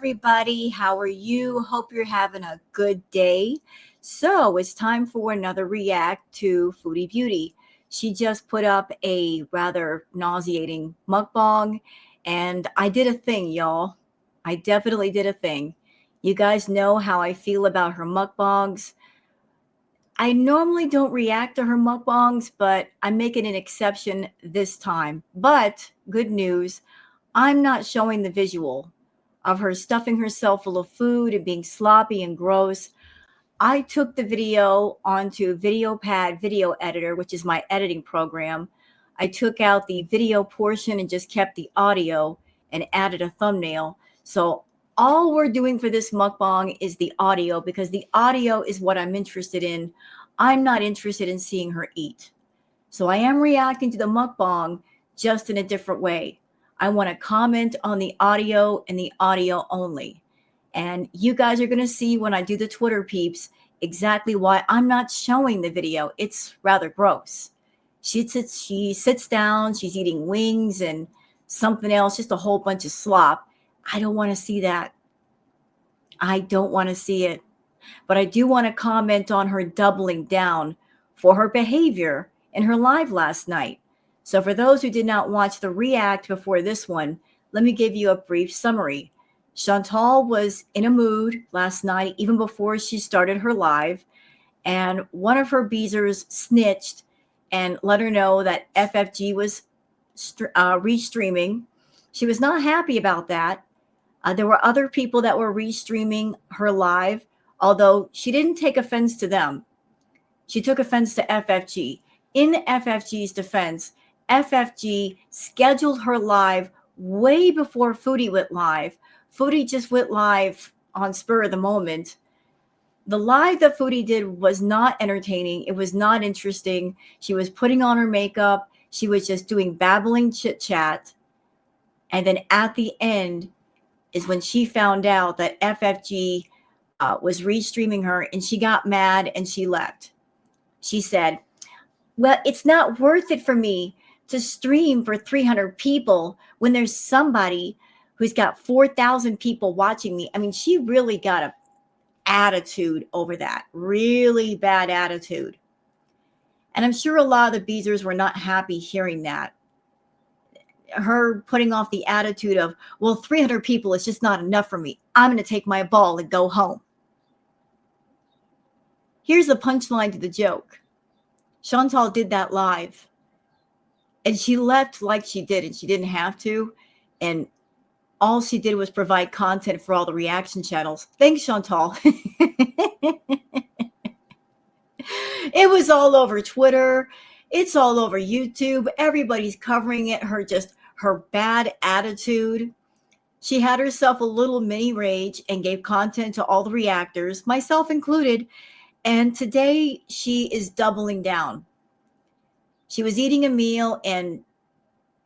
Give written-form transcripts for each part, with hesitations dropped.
everybody. How are you? Hope you're having a good day. So it's time for another react to Foodie Beauty. She just put up a rather nauseating mukbang, and I did a thing, y'all. I definitely did a thing. You guys know how I feel about her mukbangs. I normally don't react to her mukbangs, but I'm making an exception this time. But good news, I'm not showing the visual of her stuffing herself full of food and being sloppy and gross. I took the video onto VideoPad Video Editor, which is my editing program. I took out the video portion and just kept the audio and added a thumbnail. So all we're doing for this mukbang is the audio because the audio is what I'm interested in. I'm not interested in seeing her eat. So I am reacting to the mukbang just in a different way. I want to comment on the audio and the audio only. And you guys are going to see when I do the Twitter peeps exactly why I'm not showing the video. It's rather gross. She sits down, she's eating wings and something else, just a whole bunch of slop. I don't want to see that. I don't want to see it. But I do want to comment on her doubling down for her behavior in her live last night. So for those who did not watch the react before this one, let me give you a brief summary. Chantal was in a mood last night, even before she started her live, and one of her beezers snitched and let her know that FFG was restreaming. She was not happy about that. There were other people that were restreaming her live, although she didn't take offense to them. She took offense to FFG. In FFG's defense, FFG scheduled her live way before Foodie went live. Foodie just went live on spur of the moment. The live that Foodie did was not entertaining. It was not interesting. She was putting on her makeup. She was just doing babbling chit chat. And then at the end is when she found out that FFG was restreaming her, and she got mad and she left. She said, well, it's not worth it for me to stream for 300 people when there's somebody who's got 4,000 people watching me. I mean, she really got an attitude over that, really bad attitude. And I'm sure a lot of the Beezers were not happy hearing that. Her putting off the attitude of, well, 300 people is just not enough for me. I'm going to take my ball and go home. Here's the punchline to the joke. Chantal did that live, and she left like she did, and she didn't have to. And all she did was provide content for all the reaction channels. Thanks, Chantal. It was all over Twitter. It's all over YouTube. Everybody's covering it. Her bad attitude. She had herself a little mini rage and gave content to all the reactors, myself included. And today she is doubling down. She was eating a meal and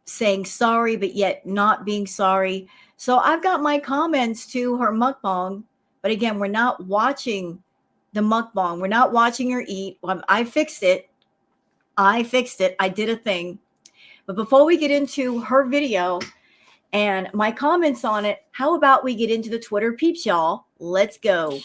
saying sorry, but yet not being sorry. So I've got my comments to her mukbang. But again, we're not watching the mukbang. We're not watching her eat. I fixed it. I did a thing. But before we get into her video and my comments on it, how about we get into the Twitter peeps, y'all? Let's go.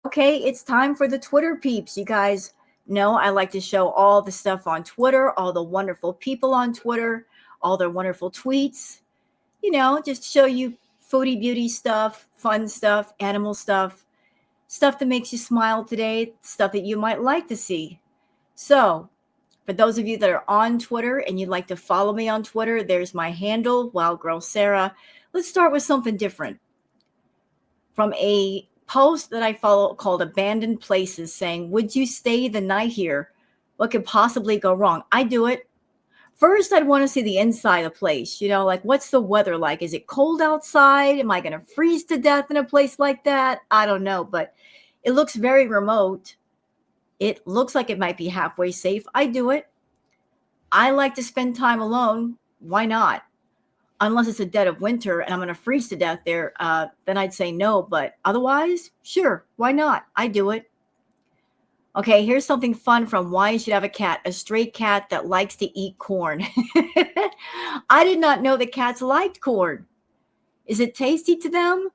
Okay, it's time for the Twitter peeps. You guys know I like to show all the stuff on Twitter, all the wonderful people on Twitter, all their wonderful tweets. You know, just show you foodie beauty stuff, fun stuff, animal stuff, stuff that makes you smile today, stuff that you might like to see. So for those of you that are on Twitter and you'd like to follow me on Twitter, there's my handle, Wild Girl Sarah. Let's start with something different. From a post that I follow called Abandoned Places, saying, would you stay the night here? What could possibly go wrong? I do it. First, I'd want to see the inside of the place. You know, like, what's the weather like? Is it cold outside? Am I going to freeze to death in a place like that? I don't know, but it looks very remote. It looks like it might be halfway safe. I do it. I like to spend time alone. Why not? Unless it's a dead of winter and I'm going to freeze to death there, then I'd say no. But otherwise, sure, why not? I do it. Okay, here's something fun from why you should have a cat. A stray cat that likes to eat corn. I did not know that cats liked corn. Is it tasty to them?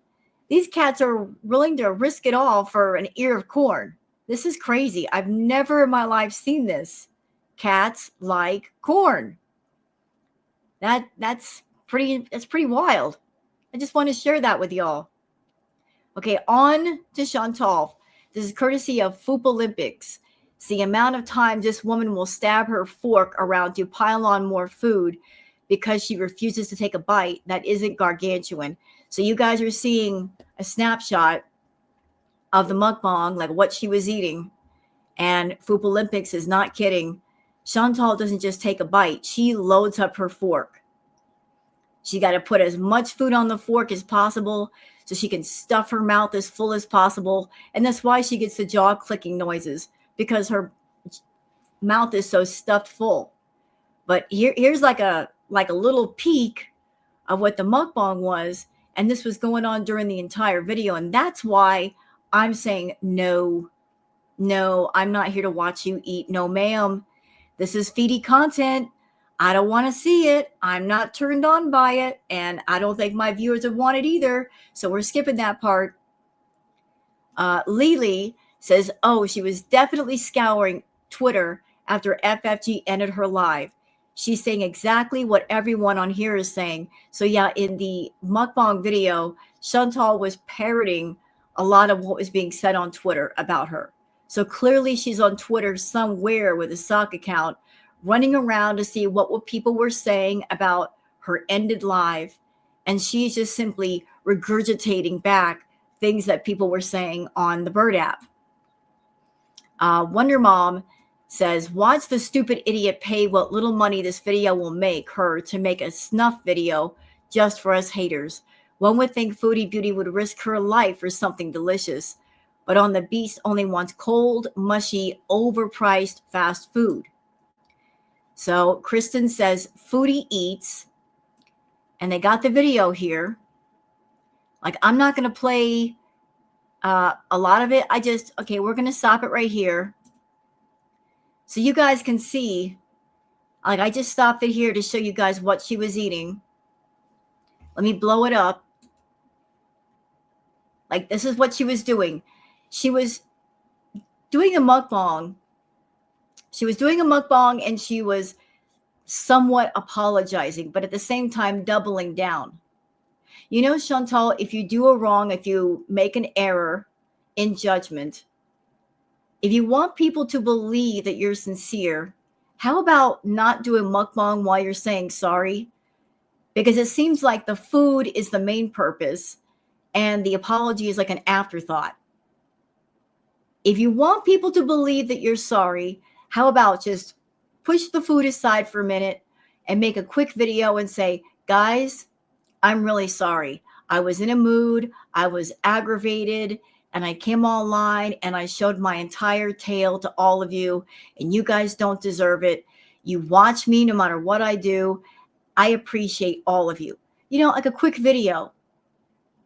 These cats are willing to risk it all for an ear of corn. This is crazy. I've never in my life seen this. Cats like corn. That's pretty wild. I just want to share that with y'all. Okay, on to Chantal. This is courtesy of Food Olympics. It's the amount of time this woman will stab her fork around to pile on more food because she refuses to take a bite that isn't gargantuan. So you guys are seeing a snapshot of the mukbang, like what she was eating. And Food Olympics is not kidding. Chantal doesn't just take a bite. She loads up her fork. She got to put as much food on the fork as possible so she can stuff her mouth as full as possible. And that's why she gets the jaw clicking noises, because her mouth is so stuffed full. But here's like a little peek of what the mukbang was. And this was going on during the entire video. And that's why I'm saying, no, I'm not here to watch you eat. No, ma'am. This is Foodie content. I don't want to see it. I'm not turned on by it. And I don't think my viewers would want it either. So we're skipping that part. Lily says, oh, she was definitely scouring Twitter after FFG ended her live. She's saying exactly what everyone on here is saying. So yeah, in the mukbang video, Chantal was parroting a lot of what was being said on Twitter about her. So clearly she's on Twitter somewhere with a sock account, running around to see what people were saying about her ended live. And she's just simply regurgitating back things that people were saying on the Bird app. Wonder Mom says, watch the stupid idiot pay what little money this video will make her to make a snuff video just for us haters. One would think Foodie Beauty would risk her life for something delicious, but on the beast only wants cold, mushy, overpriced fast food. So Kristen says, Foodie eats, and they got the video here. Like, I'm not going to play a lot of it. Okay, we're going to stop it right here. So you guys can see, like, I just stopped it here to show you guys what she was eating. Let me blow it up. Like, this is what she was doing. She was doing a mukbang. She was doing a mukbang and she was somewhat apologizing, but at the same time doubling down. You know, Chantal, if you do a wrong, if you make an error in judgment, if you want people to believe that you're sincere, how about not doing mukbang while you're saying sorry? Because it seems like the food is the main purpose and the apology is like an afterthought. If you want people to believe that you're sorry, how about just push the food aside for a minute and make a quick video and say, guys, I'm really sorry. I was in a mood. I was aggravated and I came online and I showed my entire tale to all of you and you guys don't deserve it. You watch me no matter what I do. I appreciate all of you. You know, like a quick video,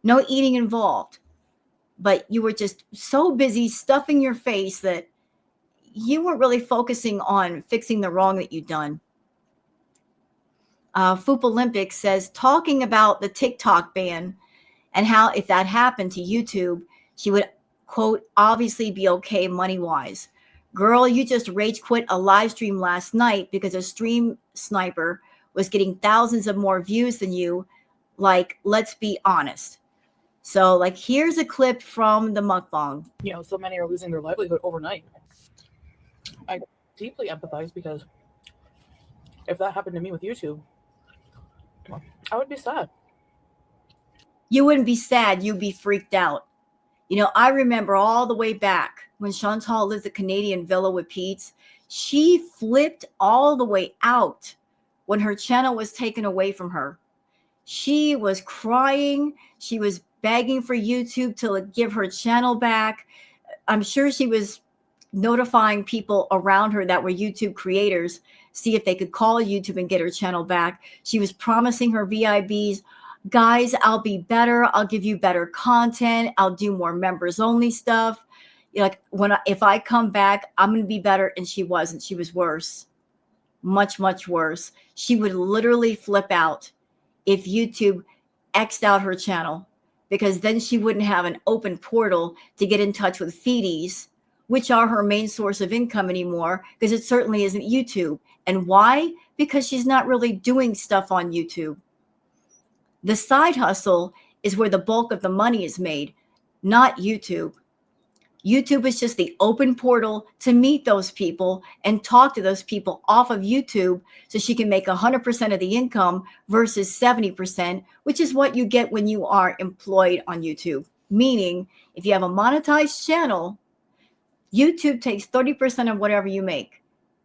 no eating involved, but you were just so busy stuffing your face that you weren't really focusing on fixing the wrong that you'd done. Food Olympics says, talking about the TikTok ban and how if that happened to YouTube, she would, quote, obviously be okay money-wise. Girl, you just rage quit a live stream last night because a stream sniper was getting thousands of more views than you. Like, let's be honest. So, like, here's a clip from the mukbang. You know, so many are losing their livelihood overnight. I deeply empathize because if that happened to me with YouTube, I would be sad. You wouldn't be sad. You'd be freaked out. You know, I remember all the way back when Chantal lived at the Canadian Villa with Pete's. She flipped all the way out when her channel was taken away from her. She was crying. She was begging for YouTube to give her channel back. I'm sure she was notifying people around her that were YouTube creators, see if they could call YouTube and get her channel back. She was promising her VIBs, guys, I'll be better. I'll give you better content. I'll do more members only stuff. Like if I come back, I'm going to be better. And she wasn't. She was worse, much, much worse. She would literally flip out if YouTube X'd out her channel, because then she wouldn't have an open portal to get in touch with feedies, which are her main source of income anymore, because it certainly isn't YouTube. And why? Because she's not really doing stuff on YouTube. The side hustle is where the bulk of the money is made, not YouTube. YouTube is just the open portal to meet those people and talk to those people off of YouTube, so she can make 100% of the income versus 70%, which is what you get when you are employed on YouTube. Meaning, if you have a monetized channel, YouTube takes 30% of whatever you make.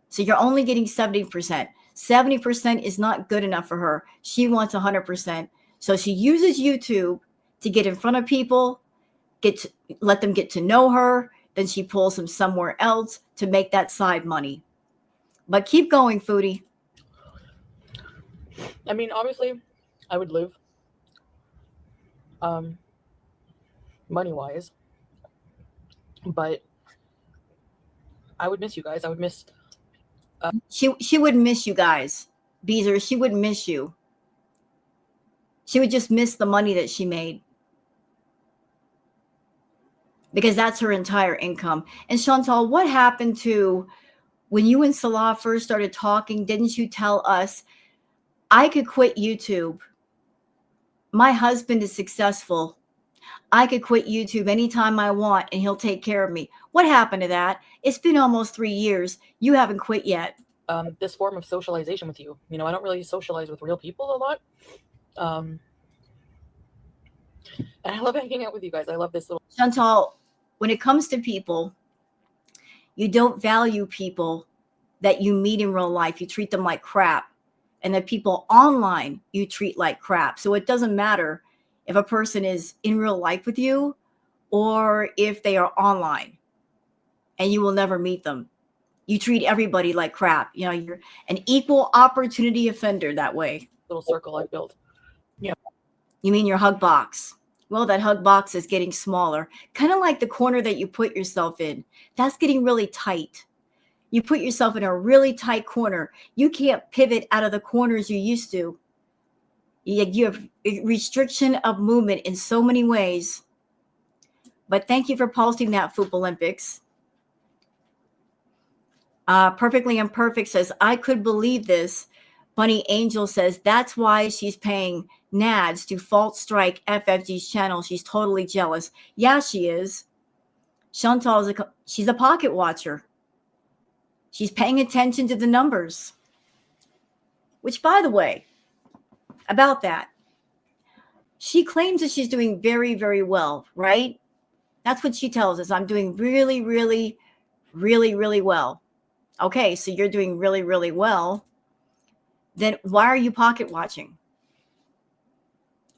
So you're only getting 70%. 70% is not good enough for her. She wants 100%. So she uses YouTube to get in front of people, let them get to know her. Then she pulls them somewhere else to make that side money. But keep going, Foodie. I mean, obviously, I would live money-wise, but I would miss you guys. I would miss... She wouldn't miss you guys, Beezer. She wouldn't miss you. She would just miss the money that she made, because that's her entire income. And Chantal, what happened to when you and Salah first started talking? Didn't you tell us, I could quit YouTube? My husband is successful. I could quit YouTube anytime I want and he'll take care of me. What happened to that? It's been almost 3 years. You haven't quit yet. This form of socialization with you. You know, I don't really socialize with real people a lot. And I love hanging out with you guys. I love this little... Chantal, when it comes to people, you don't value people that you meet in real life. You treat them like crap. And the people online you treat like crap. So it doesn't matter if a person is in real life with you or if they are online, and you will never meet them. You treat everybody like crap. You know, you're an equal opportunity offender that way. Little circle I built. Yeah. You mean your hug box? Well, that hug box is getting smaller. Kind of like the corner that you put yourself in. That's getting really tight. You put yourself in a really tight corner. You can't pivot out of the corners you used to. You have restriction of movement in so many ways. But thank you for posting that, Foop Olympics. Perfectly Imperfect says, I could believe this. Bunny Angel says, that's why she's paying Nads to fault strike FFG's channel. She's totally jealous. Yeah, she is. Chantal, she's a pocket watcher. She's paying attention to the numbers. Which, by the way, about that, she claims that she's doing very, very well, right? That's what she tells us. I'm doing really, really, really, really well. Okay, so you're doing really, really well. Then why are you pocket watching?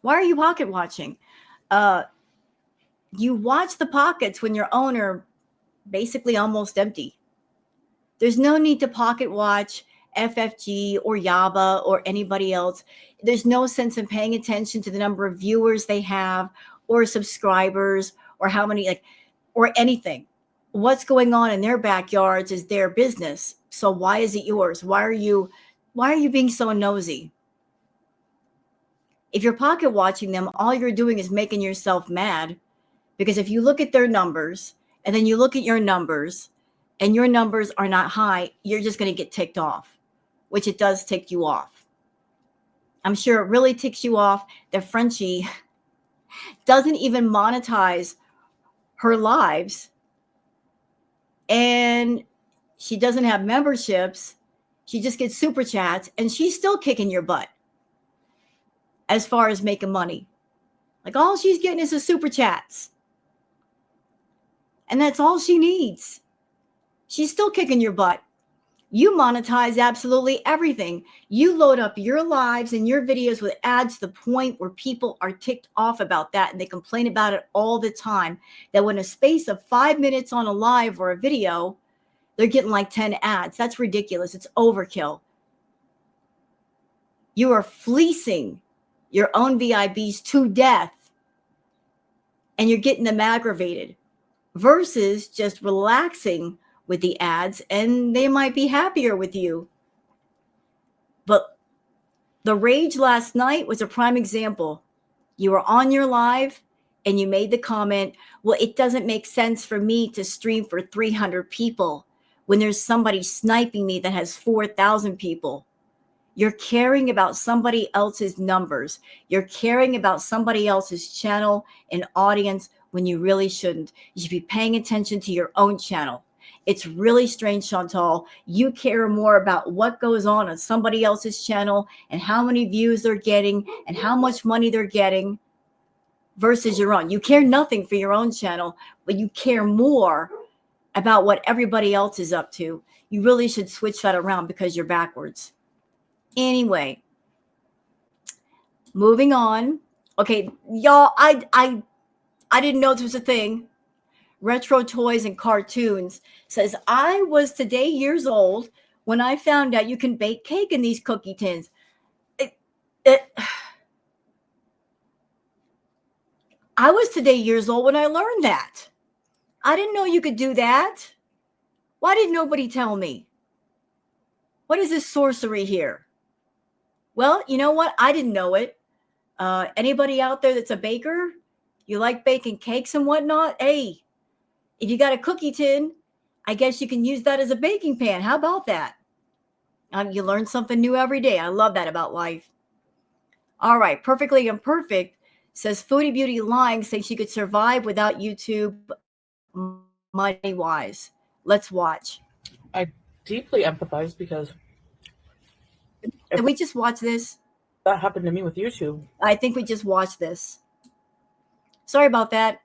Why are you pocket watching? You watch the pockets when your own are basically almost empty. There's no need to pocket watch FFG or Yaba or anybody else. There's no sense in paying attention to the number of viewers they have or subscribers or how many, or anything. What's going on in their backyards is their business. So why is it yours? Why are you being so nosy? If you're pocket watching them, all you're doing is making yourself mad, because if you look at their numbers and then you look at your numbers and your numbers are not high, you're just going to get ticked off, which it does tick you off. I'm sure it really ticks you off that Frenchie doesn't even monetize her lives, and she doesn't have memberships. She just gets super chats, and she's still kicking your butt as far as making money. Like, all she's getting is the super chats. And that's all she needs. She's still kicking your butt. You monetize absolutely everything. You load up your lives and your videos with ads to the point where people are ticked off about that, and they complain about it all the time, that when a space of 5 minutes on a live or a video, they're getting like 10 ads. That's ridiculous. It's overkill. You are fleecing your own VIBs to death, and you're getting them aggravated. versus just relaxing with the ads, and they might be happier with you. But the rage last night was a prime example. You were on your live and you made the comment, well, it doesn't make sense for me to stream for 300 people when there's somebody sniping me that has 4,000 people. You're caring about somebody else's numbers. You're caring about somebody else's channel and audience when you really shouldn't. You should be paying attention to your own channel. It's really strange, Chantal. You care more about what goes on somebody else's channel and how many views they're getting and how much money they're getting versus your own. You care nothing for your own channel, but you care more about what everybody else is up to. You really should switch that around because you're backwards. Anyway, moving on. Okay, y'all, I didn't know this was a thing. Retro Toys and Cartoons says, I was today years old when I found out you can bake cake in these cookie tins. I was today years old when I learned that. I didn't know you could do that. Why did nobody tell me? What is this sorcery here? Well, you know what? I didn't know it. Anybody out there that's a baker? You like baking cakes and whatnot? Hey, if you got a cookie tin, I guess you can use that as a baking pan. How about that? You learn something new every day. I love that about life. All right. Perfectly Imperfect says Foodie Beauty lying, saying she could survive without YouTube money-wise. Let's watch. I deeply empathize because Did we just watch this? that happened to me with YouTube. I think we just watched this. Sorry about that.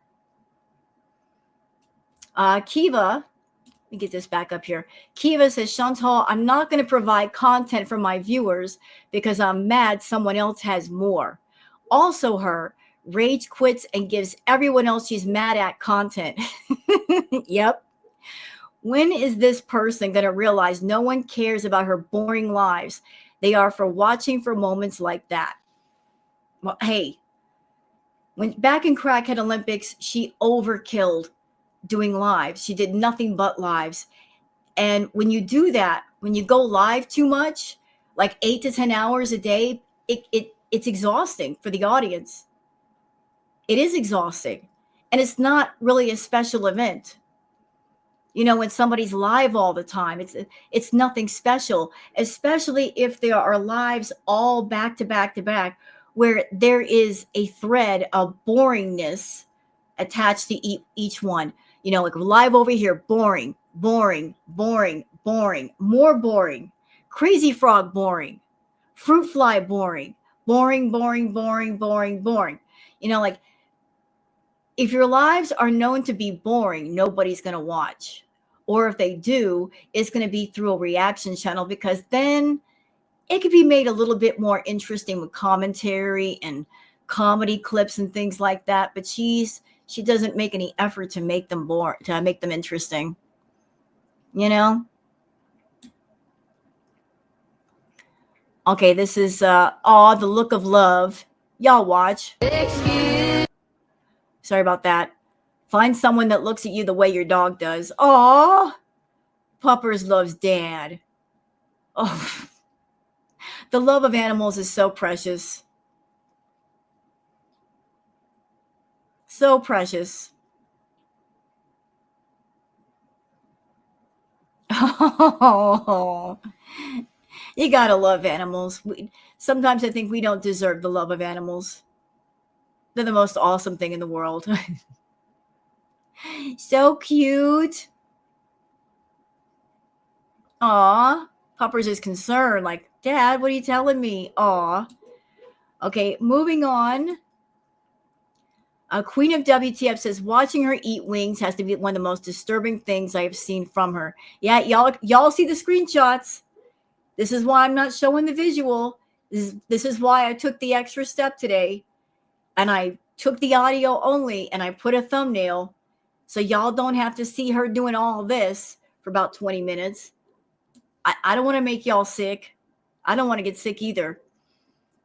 Kiva, let me get this back up here. Kiva says, Chantal, I'm not going to provide content for my viewers because I'm mad someone else has more. Also her, rage quits and gives everyone else she's mad at content. Yep. When is this person going to realize no one cares about her boring lives? They are for watching for moments like that. Well, hey, when back in Crackhead Olympics, she overkilled doing lives. She did nothing but lives. And when you do that, when you go live too much, like 8 to 10 hours a day, it's exhausting for the audience. It is exhausting. And it's not really a special event. You know, when somebody's live all the time, it's nothing special, especially if there are lives all back to back to back, where there is a thread of boringness attached to each one. You know, like live over here, boring, boring, boring, boring, more boring, crazy frog boring, fruit fly boring, boring, boring, boring, boring, boring. You know, like if your lives are known to be boring, nobody's going to watch. Or if they do, it's going to be through a reaction channel because then it could be made a little bit more interesting with commentary and comedy clips and things like that. But she doesn't make any effort to make them to make them interesting. You know? Okay, this is The Look of Love. Y'all watch. Sorry about that. Find someone that looks at you the way your dog does. Aw, Puppers loves Dad. Oh, the love of animals is so precious. So precious. Oh, you gotta love animals. Sometimes I think we don't deserve the love of animals. They're the most awesome thing in the world. So cute. Aw, Puppers is concerned. Like, Dad, what are you telling me? Aw. Okay, moving on. Queen of WTF says, watching her eat wings has to be one of the most disturbing things I have seen from her. Yeah, y'all see the screenshots. This is why I'm not showing the visual. This is why I took the extra step today. And I took the audio only and I put a thumbnail so y'all don't have to see her doing all this for about 20 minutes. I don't want to make y'all sick. I don't want to get sick either.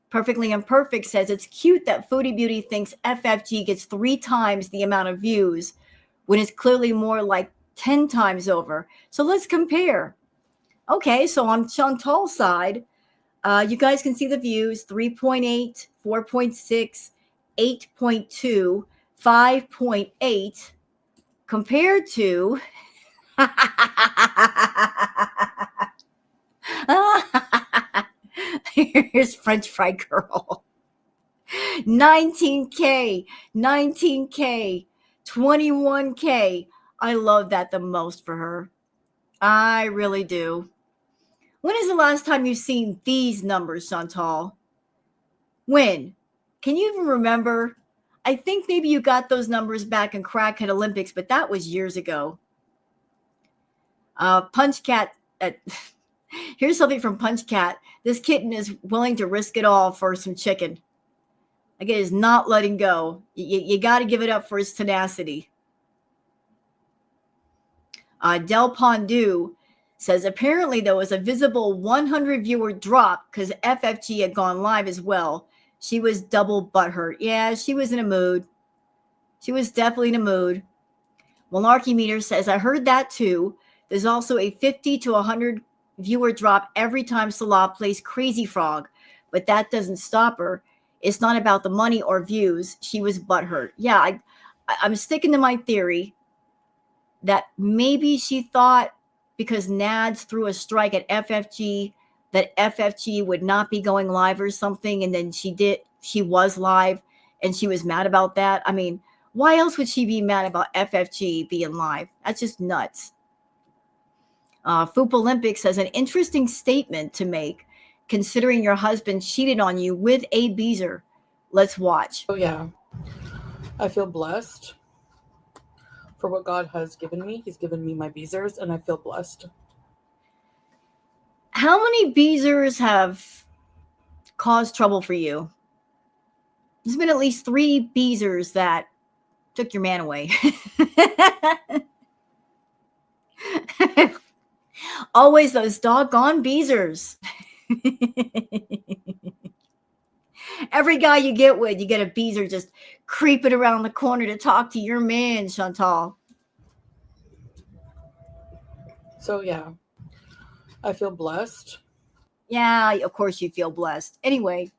Perfectly Imperfect says it's cute that Foodie Beauty thinks FFG gets 3 times the amount of views when it's clearly more like 10 times over. So let's compare. Okay, so on Chantal's side, you guys can see the views: 3.8, 4.6, 8.2, 5.8, compared to here's French Fry Girl. 19K, 19K, 21K. I love that the most for her. I really do. When is the last time you've seen these numbers, Chantal? When? Can you even remember? I think maybe you got those numbers back in Crackhead Olympics, but that was years ago. Punch Cat. Here's something from Punch Cat. This kitten is willing to risk it all for some chicken. Again, is not letting go. You got to give it up for his tenacity. Del Pondu says, apparently there was a visible 100 viewer drop because FFG had gone live as well. She was double butthurt. Yeah, she was in a mood. She was definitely in a mood. Malarkey Meter says, I heard that too. There's also a 50 to 100 viewer drop every time Salah plays Crazy Frog, but that doesn't stop her. It's not about the money or views. She was butthurt. Yeah, I'm sticking to my theory that maybe she thought because Nads threw a strike at FFG that FFG would not be going live or something, and then she was live, and she was mad about that. I mean, why else would she be mad about FFG being live? That's just nuts. Foop Olympics has an interesting statement to make, considering your husband cheated on you with a Beezer. Let's watch. Oh yeah, I feel blessed for what God has given me. He's given me my Beezers, and I feel blessed. How many Beezers have caused trouble for you? There's been at least 3 Beezers that took your man away. Always those doggone Beezers. Every guy you get with, you get a Beezer just creeping around the corner to talk to your man, Chantal. So yeah, I feel blessed. Yeah, of course you feel blessed. Anyway,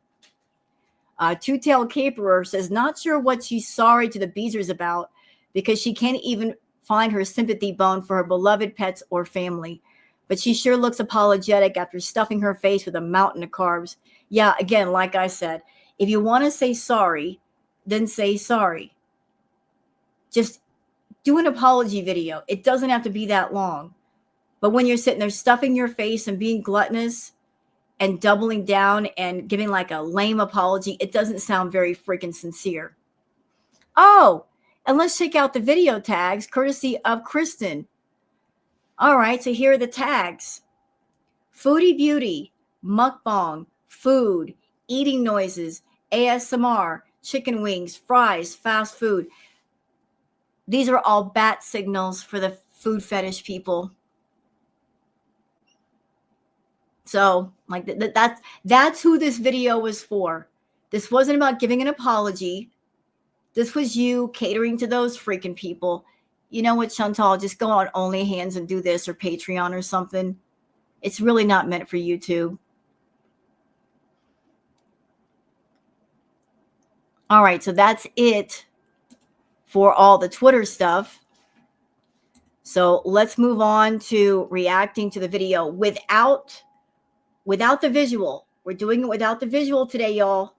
Two-Tailed Caperer says, not sure what she's sorry to the Beezers about because she can't even find her sympathy bone for her beloved pets or family. But she sure looks apologetic after stuffing her face with a mountain of carbs. Yeah, again, like I said, if you want to say sorry, then say sorry. Just do an apology video. It doesn't have to be that long. But when you're sitting there stuffing your face and being gluttonous and doubling down and giving like a lame apology, it doesn't sound very freaking sincere. Oh, and let's check out the video tags courtesy of Kristen. All right, so here are the tags. Foodie Beauty, mukbang, food, eating noises, ASMR, chicken wings, fries, fast food. These are all bat signals for the food fetish people. So, like that's who this video was for. This wasn't about giving an apology. This was you catering to those freaking people. You know what, Chantal? Just go on OnlyHands and do this, or Patreon or something. It's really not meant for YouTube. All right, so that's it for all the Twitter stuff. So let's move on to reacting to the video without the visual. We're doing it without the visual today, y'all.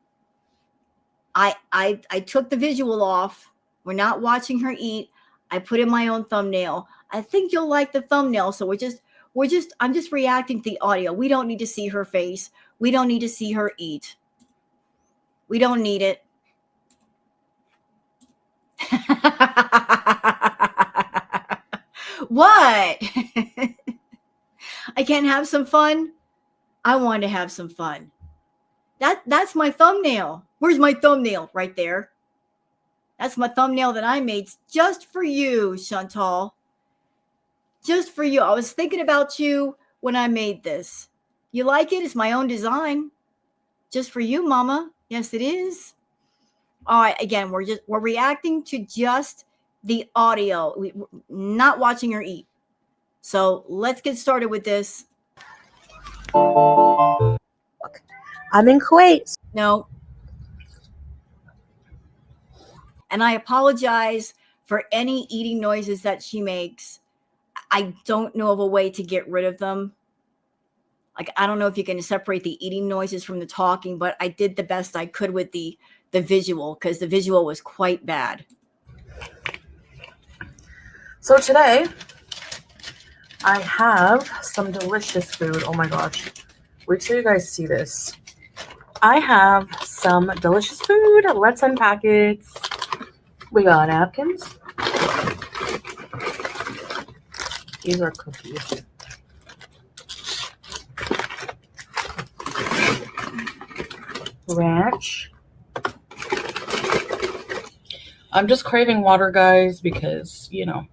I took the visual off. We're not watching her eat. I put in my own thumbnail. I think you'll like the thumbnail. So I'm just reacting to the audio. We don't need to see her face. We don't need to see her eat. We don't need it. What? I can't have some fun? I want to have some fun. That's my thumbnail. Where's my thumbnail? Right there. That's my thumbnail that I made just for you, Chantal. Just for you. I was thinking about you when I made this. You like it? It's my own design. Just for you, mama. Yes, it is. All right, again, we're reacting to just the audio. We're not watching her eat. So let's get started with this. I'm in Kuwait. No. And I apologize for any eating noises that she makes. I don't know of a way to get rid of them. Like, I don't know if you can separate the eating noises from the talking, but I did the best I could with the visual, because the visual was quite bad. So today, I have some delicious food. Oh my gosh. Wait till you guys see this. I have some delicious food. Let's unpack it. We got napkins. These are cookies. Ranch. I'm just craving water, guys, because, you know.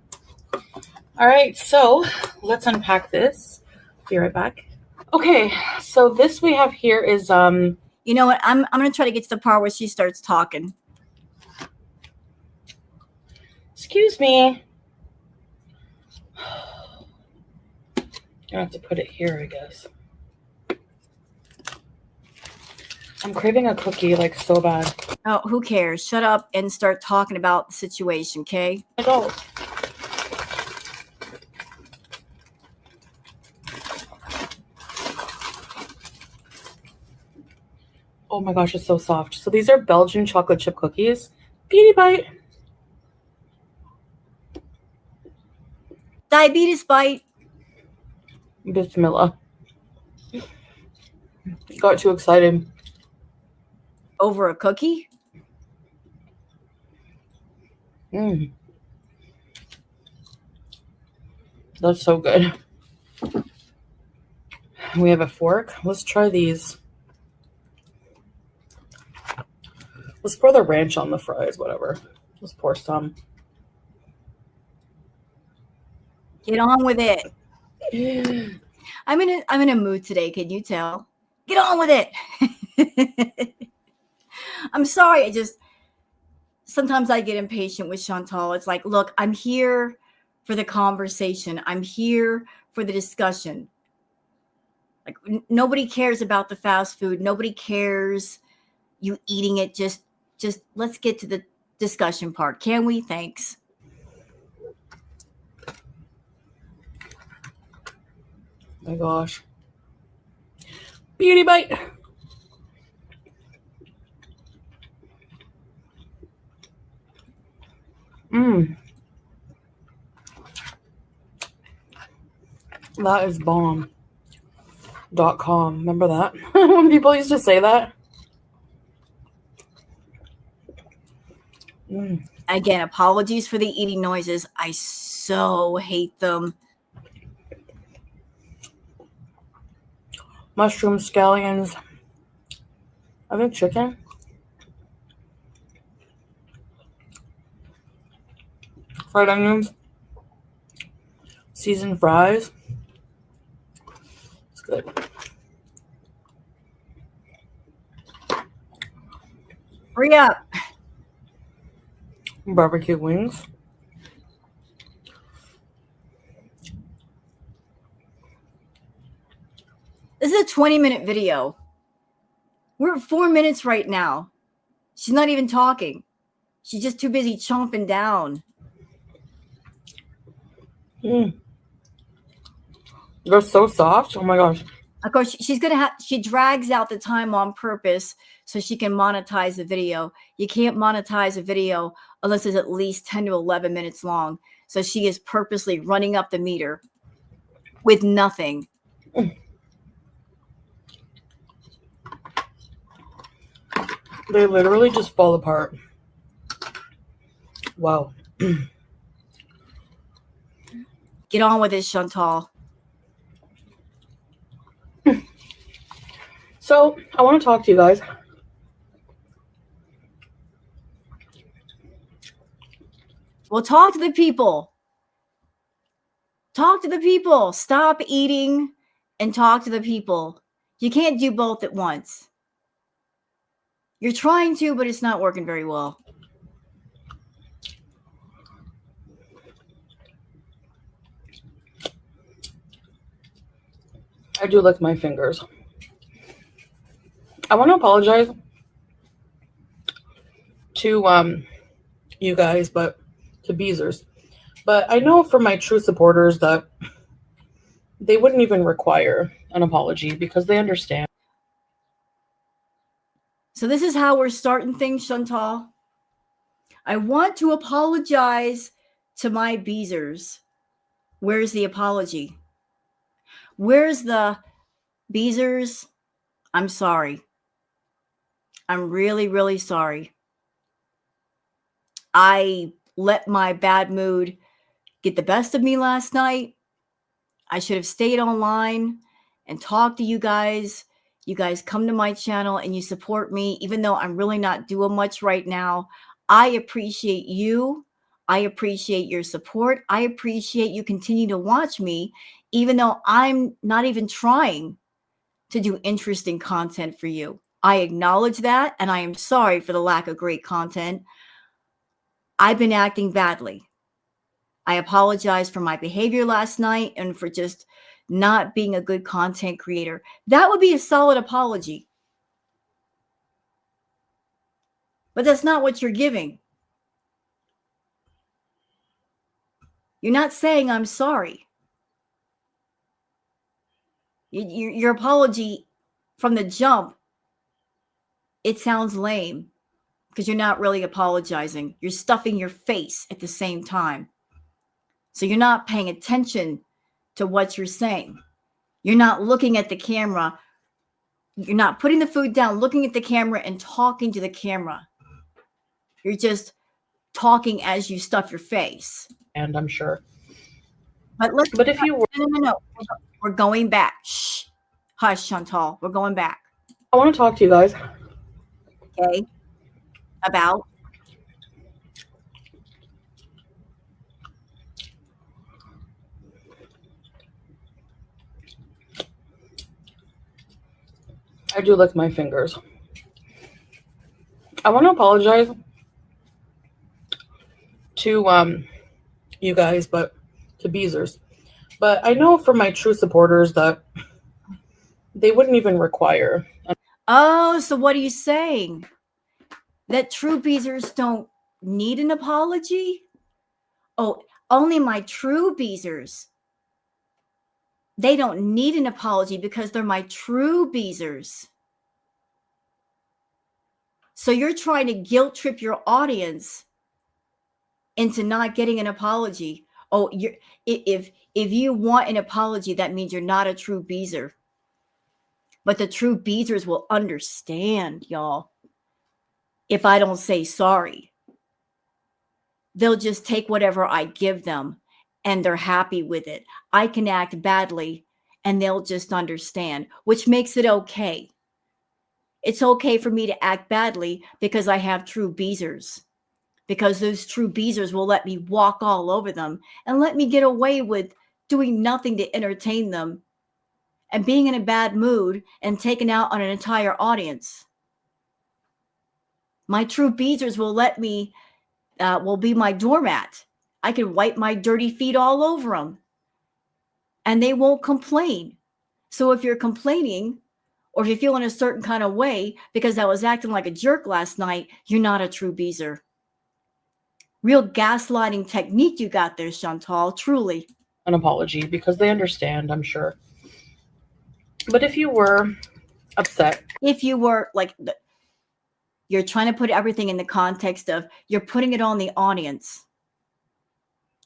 All right, so let's unpack this. Be right back. Okay, so this we have here is You know what? I'm gonna try to get to the part where she starts talking. Excuse me. I have to put it here, I guess. I'm craving a cookie like so bad. Oh, who cares? Shut up and start talking about the situation, okay? I go. Oh my gosh, it's so soft. So these are Belgian chocolate chip cookies. Beauty bite. Diabetes bite. Bismillah. Got too excited. Over a cookie? Mmm. That's so good. We have a fork. Let's try these. Let's pour the ranch on the fries, whatever. Let's pour some. Get on with it. I'm in a mood today, can you tell? Get on with it. I'm sorry, sometimes I get impatient with Chantal. It's like, look, I'm here for the conversation. I'm here for the discussion. Like, nobody cares about the fast food. Nobody cares you eating it. Just let's get to the discussion part. Can we? Thanks. My gosh. Beauty bite. Mmm. That is bomb.com. Remember that? When people used to say that? Mm. Again, apologies for the eating noises. I so hate them. Mushroom scallions. I think chicken. Fried onions. Seasoned fries. It's good. Hurry up. Barbecue wings. This is a 20-minute video. We're at 4 minutes right now. She's not even talking. She's just too busy chomping down. Mm. They're so soft. Oh my gosh. Of course, she drags out the time on purpose so she can monetize the video. You can't monetize a video unless it's at least 10 to 11 minutes long. So she is purposely running up the meter with nothing. They literally just fall apart. Wow. Get on with it, Chantal. So, I want to talk to you guys. Well, talk to the people. Talk to the people. Stop eating and talk to the people. You can't do both at once. You're trying to, but it's not working very well. do lick my fingers. I want to apologize to you guys, but to Beezers. But I know for my true supporters that they wouldn't even require an apology because they understand. So this is how we're starting things, Chantal. I want to apologize to my Beezers. Where's the apology? Where's the Beezers? I'm sorry. I'm really, really sorry. I let my bad mood get the best of me last night. I should have stayed online and talked to you guys. You guys come to my channel and you support me, even though I'm really not doing much right now. I appreciate you. I appreciate your support. I appreciate you continue to watch me, even though I'm not even trying to do interesting content for you. I acknowledge that, and I am sorry for the lack of great content. I've been acting badly. I apologize for my behavior last night and for just not being a good content creator. That would be a solid apology. But that's not what you're giving. You're not saying I'm sorry. Your apology from the jump, it sounds lame because you're not really apologizing. You're stuffing your face at the same time. So you're not paying attention to what you're saying. You're not looking at the camera. You're not putting the food down, looking at the camera and talking to the camera. You're just talking as you stuff your face. And I'm sure. But if you were, no. We're going back. Shh. Hush, Chantal. We're going back. I want to talk to you guys. Okay. About. I do lick my fingers. I want to apologize to you guys, but to Beezers. But I know for my true supporters that they wouldn't even require. Oh, so what are you saying? That true Beezers don't need an apology? Oh, only my true Beezers. They don't need an apology because they're my true Beezers. So you're trying to guilt trip your audience into not getting an apology. Oh, if you want an apology, that means you're not a true Beezer. But the true Beezers will understand, y'all, if I don't say sorry. They'll just take whatever I give them and they're happy with it. I can act badly and they'll just understand, which makes it okay. It's okay for me to act badly because I have true Beezers. Because those true Beezers will let me walk all over them and let me get away with doing nothing to entertain them and being in a bad mood and taking out on an entire audience. My true Beezers will let me, will be my doormat. I can wipe my dirty feet all over them and they won't complain. So if you're complaining or if you feel in a certain kind of way because I was acting like a jerk last night, you're not a true Beezer. Real gaslighting technique you got there, Chantal, truly. An apology because they understand, I'm sure. But if you were upset. If you were like, you're trying to put everything in the context of you're putting it on the audience.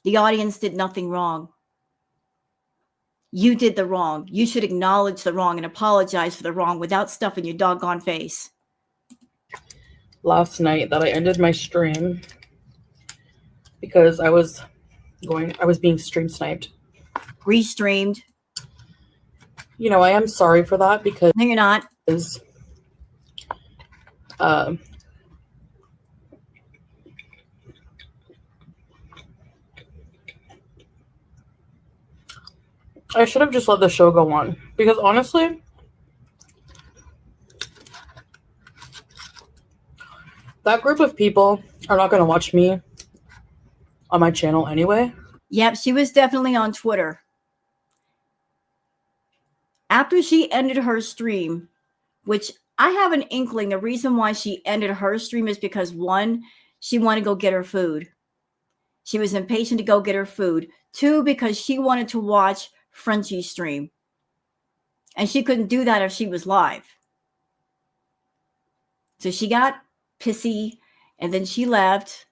The audience did nothing wrong. You did the wrong. You should acknowledge the wrong and apologize for the wrong without stuffing your doggone face. Last night that I ended my stream because I was being stream sniped. Restreamed. You know, I am sorry for that because no, you're not. I should have just let the show go on because honestly, that group of people are not going to watch me on my channel anyway. Yep, she was definitely on Twitter. After she ended her stream, which I have an inkling the reason why she ended her stream is because, one, she wanted to go get her food. She was impatient to go get her food. Two, because she wanted to watch Frenchie's stream. And she couldn't do that if she was live. So she got pissy and then she left.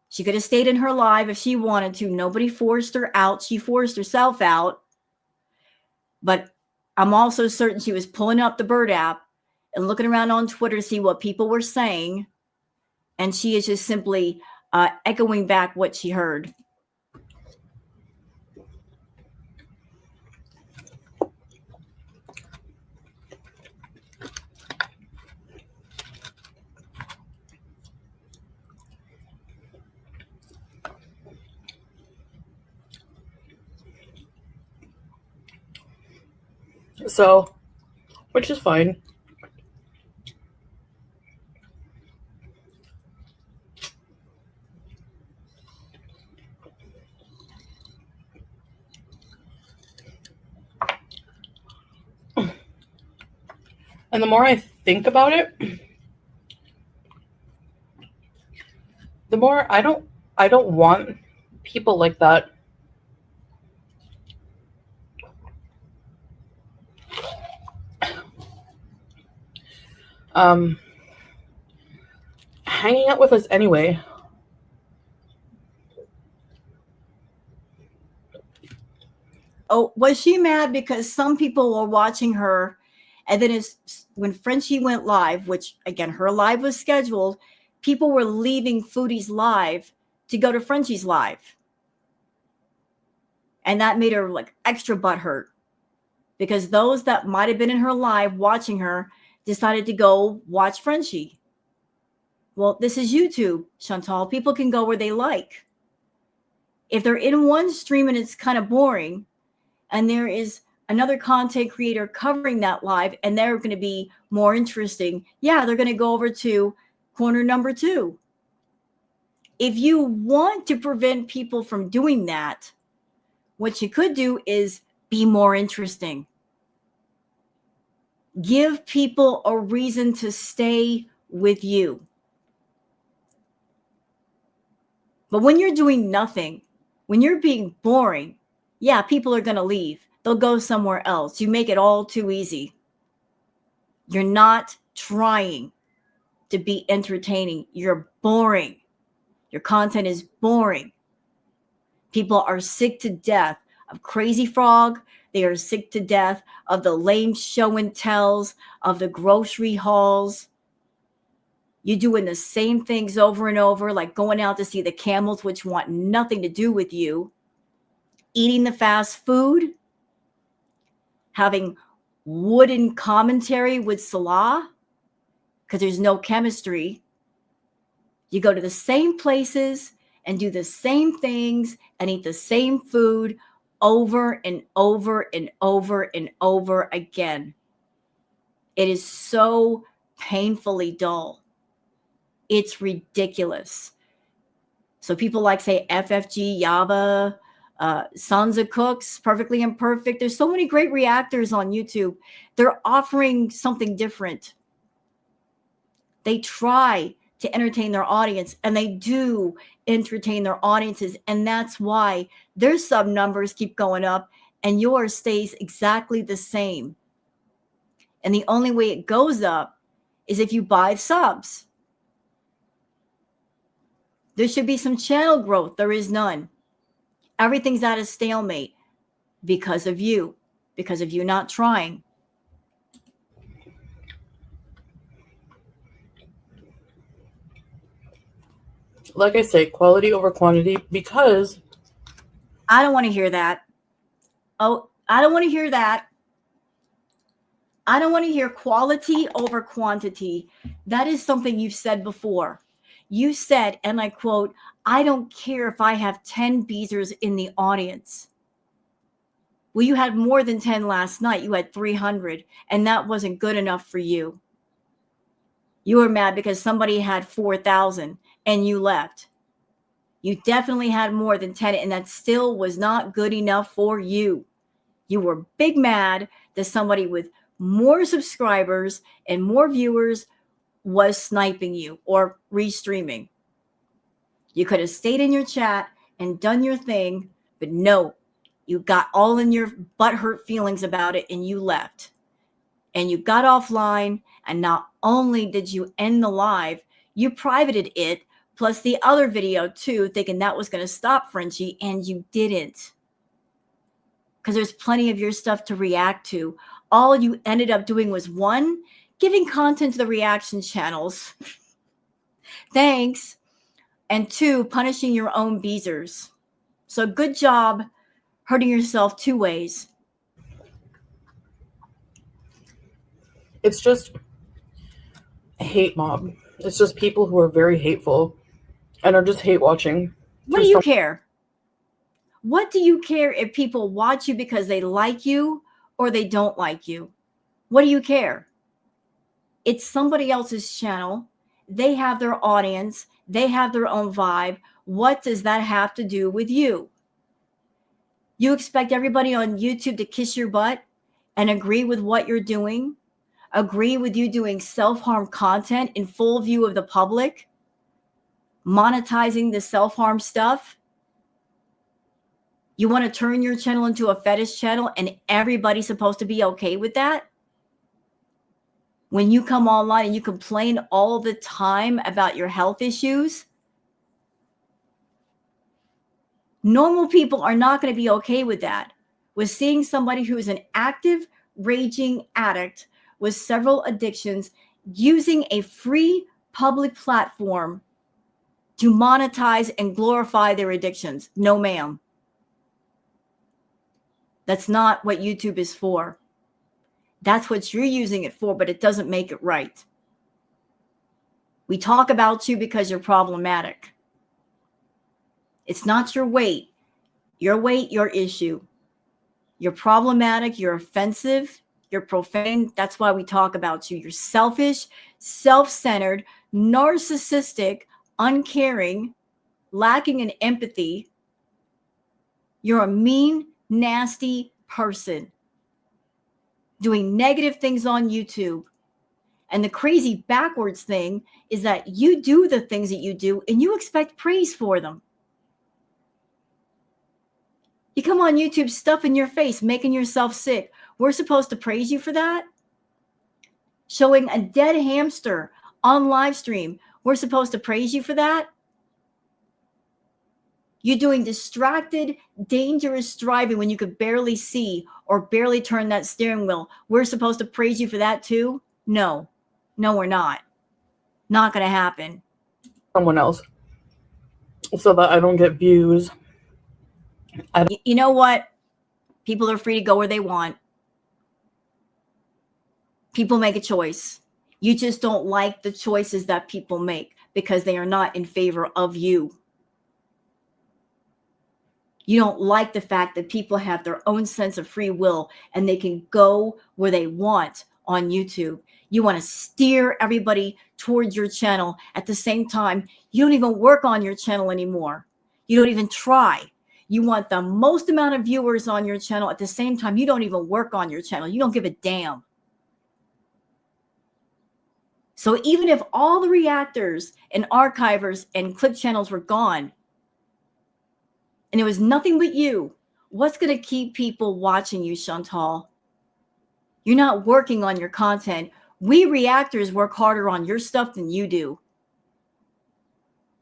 She could have stayed in her live if she wanted to. Nobody forced her out. She forced herself out. But I'm also certain she was pulling up the Bird app and looking around on Twitter to see what people were saying. And she is just simply echoing back what she heard. So, which is fine. And the more I think about it, the more I don't want people like that hanging out with us anyway. Oh, was she mad because some people were watching her, and then when Frenchie went live, which again her live was scheduled, people were leaving Foodie's live to go to Frenchie's live, and that made her like extra butthurt because those that might have been in her live watching her decided to go watch Frenchie. Well, this is YouTube, Chantal. People can go where they like. If they're in one stream and it's kind of boring, and there is another content creator covering that live and they're going to be more interesting, yeah, they're going to go over to corner number 2. If you want to prevent people from doing that, what you could do is be more interesting. Give people a reason to stay with you. But when you're doing nothing, when you're being boring, yeah, people are going to leave. They'll go somewhere else. You make it all too easy. You're not trying to be entertaining. You're boring. Your content is boring. People are sick to death of Crazy Frog. They are sick to death of the lame show and tells, of the grocery hauls. You're doing the same things over and over, like going out to see the camels, which want nothing to do with you. Eating the fast food, having wooden commentary with Salah, because there's no chemistry. You go to the same places and do the same things and eat the same food over and over and over and over again. It is so painfully dull. It's ridiculous. So people like say FFG, Yaba, Sansa Cooks, Perfectly Imperfect. There's so many great reactors on YouTube. They're offering something different. They try to entertain their audience, and they do entertain their audiences. And that's why their sub numbers keep going up and yours stays exactly the same. And the only way it goes up is if you buy subs. There should be some channel growth. There is none. Everything's at a stalemate because of you not trying. Like I say, quality over quantity, because I don't want to hear that. Oh, I don't want to hear that. I don't want to hear quality over quantity. That is something you've said before. You said, and I quote, "I don't care if I have 10 Beezers in the audience." Well, you had more than 10 last night. You had 300, and that wasn't good enough for you. You were mad because somebody had 4,000 and you left. You definitely had more than 10, and that still was not good enough for you. You were big mad that somebody with more subscribers and more viewers was sniping you or restreaming. You could have stayed in your chat and done your thing, but no, you got all in your butthurt feelings about it and you left. And you got offline, and not only did you end the live, you privated it, plus the other video too, thinking that was going to stop Frenchie, and you didn't. Because there's plenty of your stuff to react to. All you ended up doing was, one, giving content to the reaction channels. Thanks. And two, punishing your own beezers. So good job hurting yourself two ways. It's just a hate mob. It's just people who are very hateful and are just hate watching. What do you care? What do you care if people watch you because they like you or they don't like you? What do you care? It's somebody else's channel. They have their audience. They have their own vibe. What does that have to do with you? You expect everybody on YouTube to kiss your butt and agree with what you're doing? Agree with you doing self-harm content in full view of the public? Monetizing the self-harm stuff? You want to turn your channel into a fetish channel and everybody's supposed to be okay with that? When you come online and you complain all the time about your health issues? Normal people are not going to be okay with that. With seeing somebody who is an active, raging addict with several addictions using a free public platform to monetize and glorify their addictions. No, ma'am. That's not what YouTube is for. That's what you're using it for, but it doesn't make it right. We talk about you because you're problematic. It's not your weight, your issue. You're problematic, you're offensive, you're profane. That's why we talk about you. You're selfish, self-centered, narcissistic, uncaring, lacking in empathy. You're a mean, nasty person doing negative things on YouTube. And the crazy backwards thing is that you do the things that you do and you expect praise for them. You come on YouTube stuffing your face, making yourself sick. We're supposed to praise you for that? Showing a dead hamster on live stream. We're supposed to praise you for that? You're doing distracted, dangerous driving when you could barely see or barely turn that steering wheel. We're supposed to praise you for that too? No. No, we're not. Not going to happen. Someone else so that I don't get views. You know what? People are free to go where they want. People make a choice. You just don't like the choices that people make because they are not in favor of you. You don't like the fact that people have their own sense of free will and they can go where they want on YouTube. You want to steer everybody towards your channel. At the same time, you don't even work on your channel anymore. You don't even try. You want the most amount of viewers on your channel. At the same time, you don't even work on your channel. You don't give a damn. So even if all the reactors and archivers and clip channels were gone, and it was nothing but you, what's going to keep people watching you, Chantal? You're not working on your content. We reactors work harder on your stuff than you do.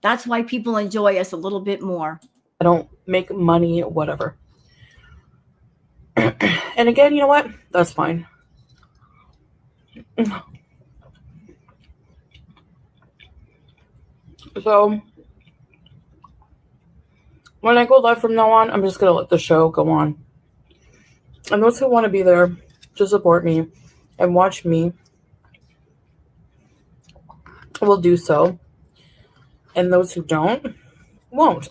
That's why people enjoy us a little bit more. I don't make money, whatever. And again, you know what? That's fine. So when I go live from now on, I'm just going to let the show go on. And those who want to be there to support me and watch me will do so. And those who don't, won't.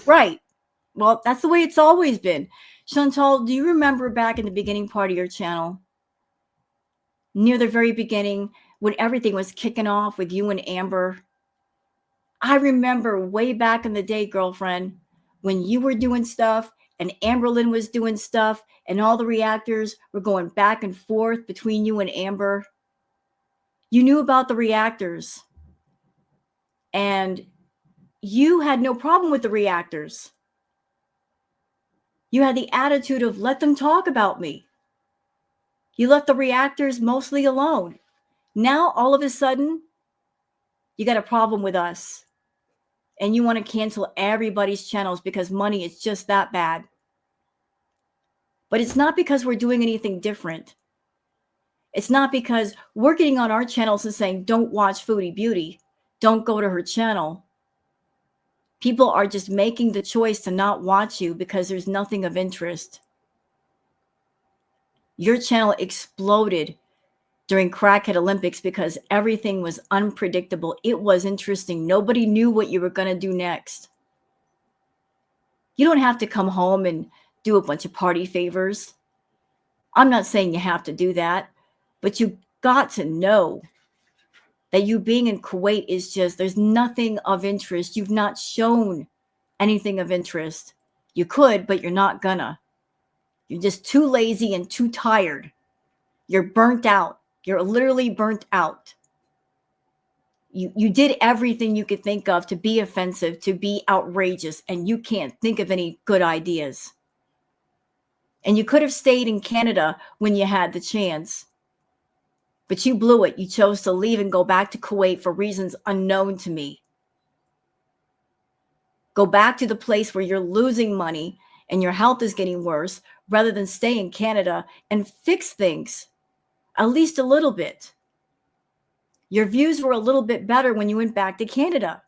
Right. Well, that's the way it's always been. Chantal, do you remember back in the beginning part of your channel? Near the very beginning, when everything was kicking off with you and Amber? I remember way back in the day, girlfriend, when you were doing stuff and Amberlynn was doing stuff, and all the reactors were going back and forth between you and Amber. You knew about the reactors, and you had no problem with the reactors. You had the attitude of, let them talk about me. You left the reactors mostly alone. Now, all of a sudden, you got a problem with us. And you want to cancel everybody's channels because money is just that bad. But it's not because we're doing anything different. It's not because we're getting on our channels and saying, don't watch Foodie Beauty. Don't go to her channel. People are just making the choice to not watch you because there's nothing of interest. Your channel exploded during Crackhead Olympics because everything was unpredictable. It was interesting. Nobody knew what you were going to do next. You don't have to come home and do a bunch of party favors. I'm not saying you have to do that, but you got to know that you being in Kuwait is just, there's nothing of interest. You've not shown anything of interest. You could, but you're not gonna. You're just too lazy and too tired. You're burnt out. You're literally burnt out. You did everything you could think of to be offensive, to be outrageous, and you can't think of any good ideas. And you could have stayed in Canada when you had the chance. But you blew it. You chose to leave and go back to Kuwait for reasons unknown to me. Go back to the place where you're losing money and your health is getting worse rather than stay in Canada and fix things, at least a little bit. Your views were a little bit better when you went back to Canada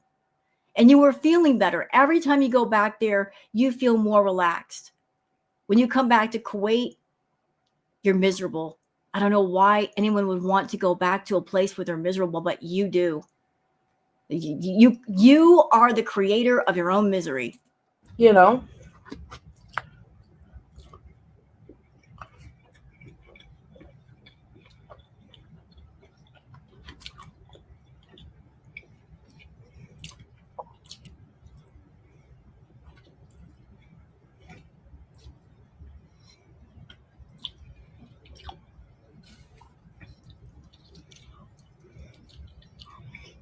and you were feeling better. Every time you go back there, you feel more relaxed. When you come back to Kuwait, you're miserable. I don't know why anyone would want to go back to a place where they're miserable, but you do. You are the creator of your own misery. You know,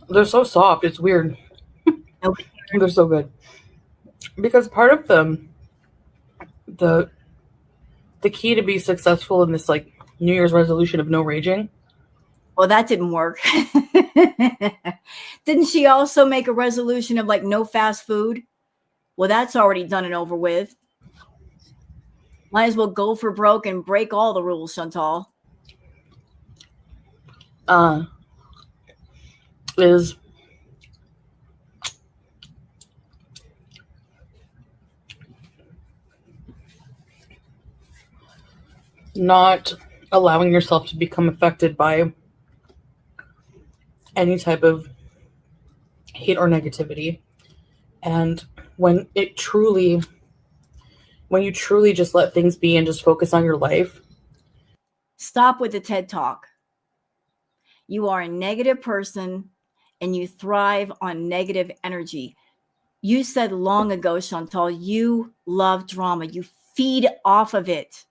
they're so soft. It's weird. Okay. They're so good. Because part of the key to be successful in this like New Year's resolution of no raging. Well, that didn't work. Didn't she also make a resolution of like no fast food? Well, that's already done and over with. Might as well go for broke and break all the rules, Chantal. Is not allowing yourself to become affected by any type of hate or negativity. And when you truly just let things be and just focus on your life. Stop with the TED Talk. You are a negative person and you thrive on negative energy. You said long ago, Chantal, you love drama. You feed off of it.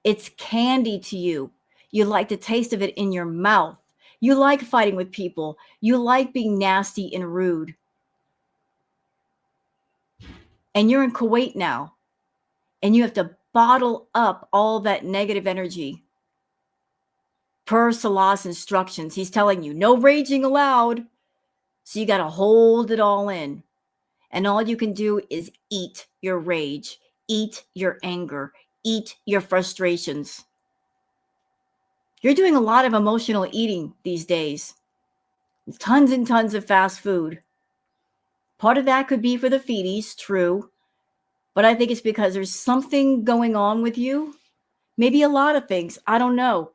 It's candy to you. You like the taste of it in your mouth. You like fighting with people. You like being nasty and rude. And you're in Kuwait now. And you have to bottle up all that negative energy. Per Salah's instructions, he's telling you, no raging allowed. So you got to hold it all in. And all you can do is eat your rage, eat your anger, eat your frustrations. You're doing a lot of emotional eating these days. Tons and tons of fast food. Part of that could be for the feedies, true. But I think it's because there's something going on with you. Maybe a lot of things. I don't know.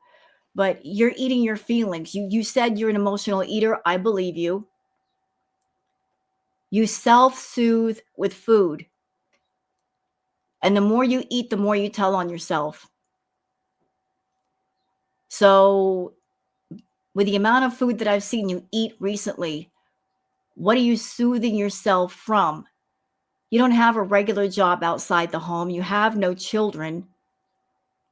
But you're eating your feelings. You said you're an emotional eater. I believe you. You self-soothe with food. And the more you eat, the more you tell on yourself. So with the amount of food that I've seen you eat recently, what are you soothing yourself from? You don't have a regular job outside the home. You have no children.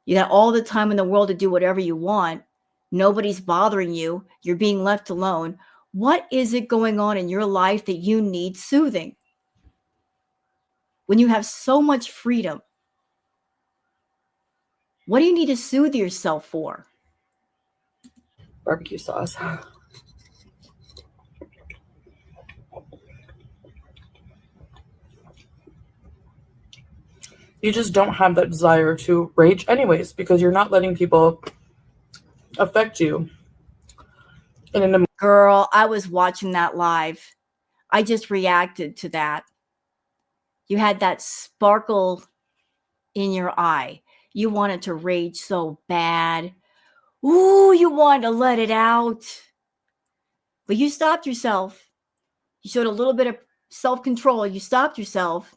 You got all the time in the world to do whatever you want. Nobody's bothering you. You're being left alone. What is it going on in your life that you need soothing? When you have so much freedom, what do you need to soothe yourself for? Barbecue sauce. You just don't have that desire to rage anyways, because you're not letting people affect you. Girl, I was watching that live. I just reacted to that. You had that sparkle in your eye. You wanted to rage so bad. Ooh, you wanted to let it out. But you stopped yourself. You showed a little bit of self-control. You stopped yourself.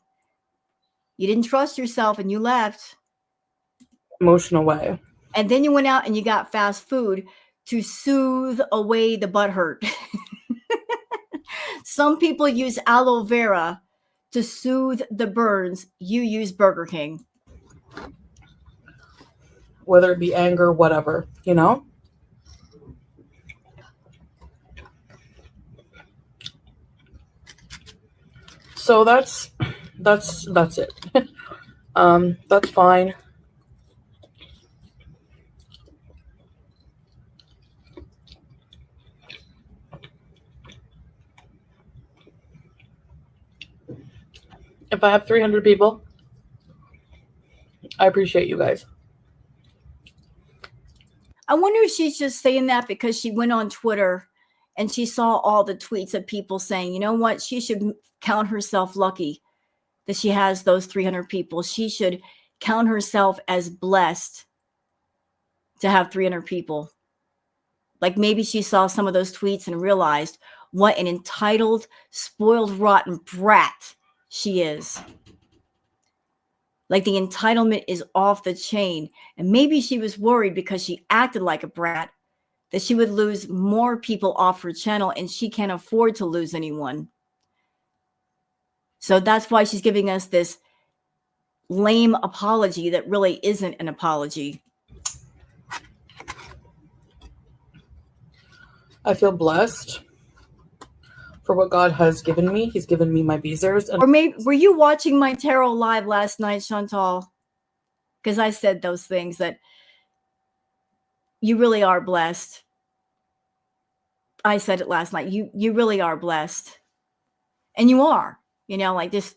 You didn't trust yourself and you left. Emotional way. And then you went out and you got fast food to soothe away the butt hurt. Some people use aloe vera to soothe the burns. You use Burger King. Whether it be anger, whatever, you know? So that's it. That's fine. If I have 300 people, I appreciate you guys. I wonder if she's just saying that because she went on Twitter and she saw all the tweets of people saying, you know what, she should count herself lucky that she has those 300 people. She should count herself as blessed to have 300 people. Like maybe she saw some of those tweets and realized what an entitled, spoiled, rotten brat she is. Like the entitlement is off the chain. And maybe she was worried because she acted like a brat that she would lose more people off her channel and she can't afford to lose anyone. So that's why she's giving us this lame apology that really isn't an apology. I feel blessed for what God has given me. He's given me my visors. Or maybe, were you watching my tarot live last night, Chantal? Because I said those things that you really are blessed. I said it last night. You really are blessed. And you are, you know, like this.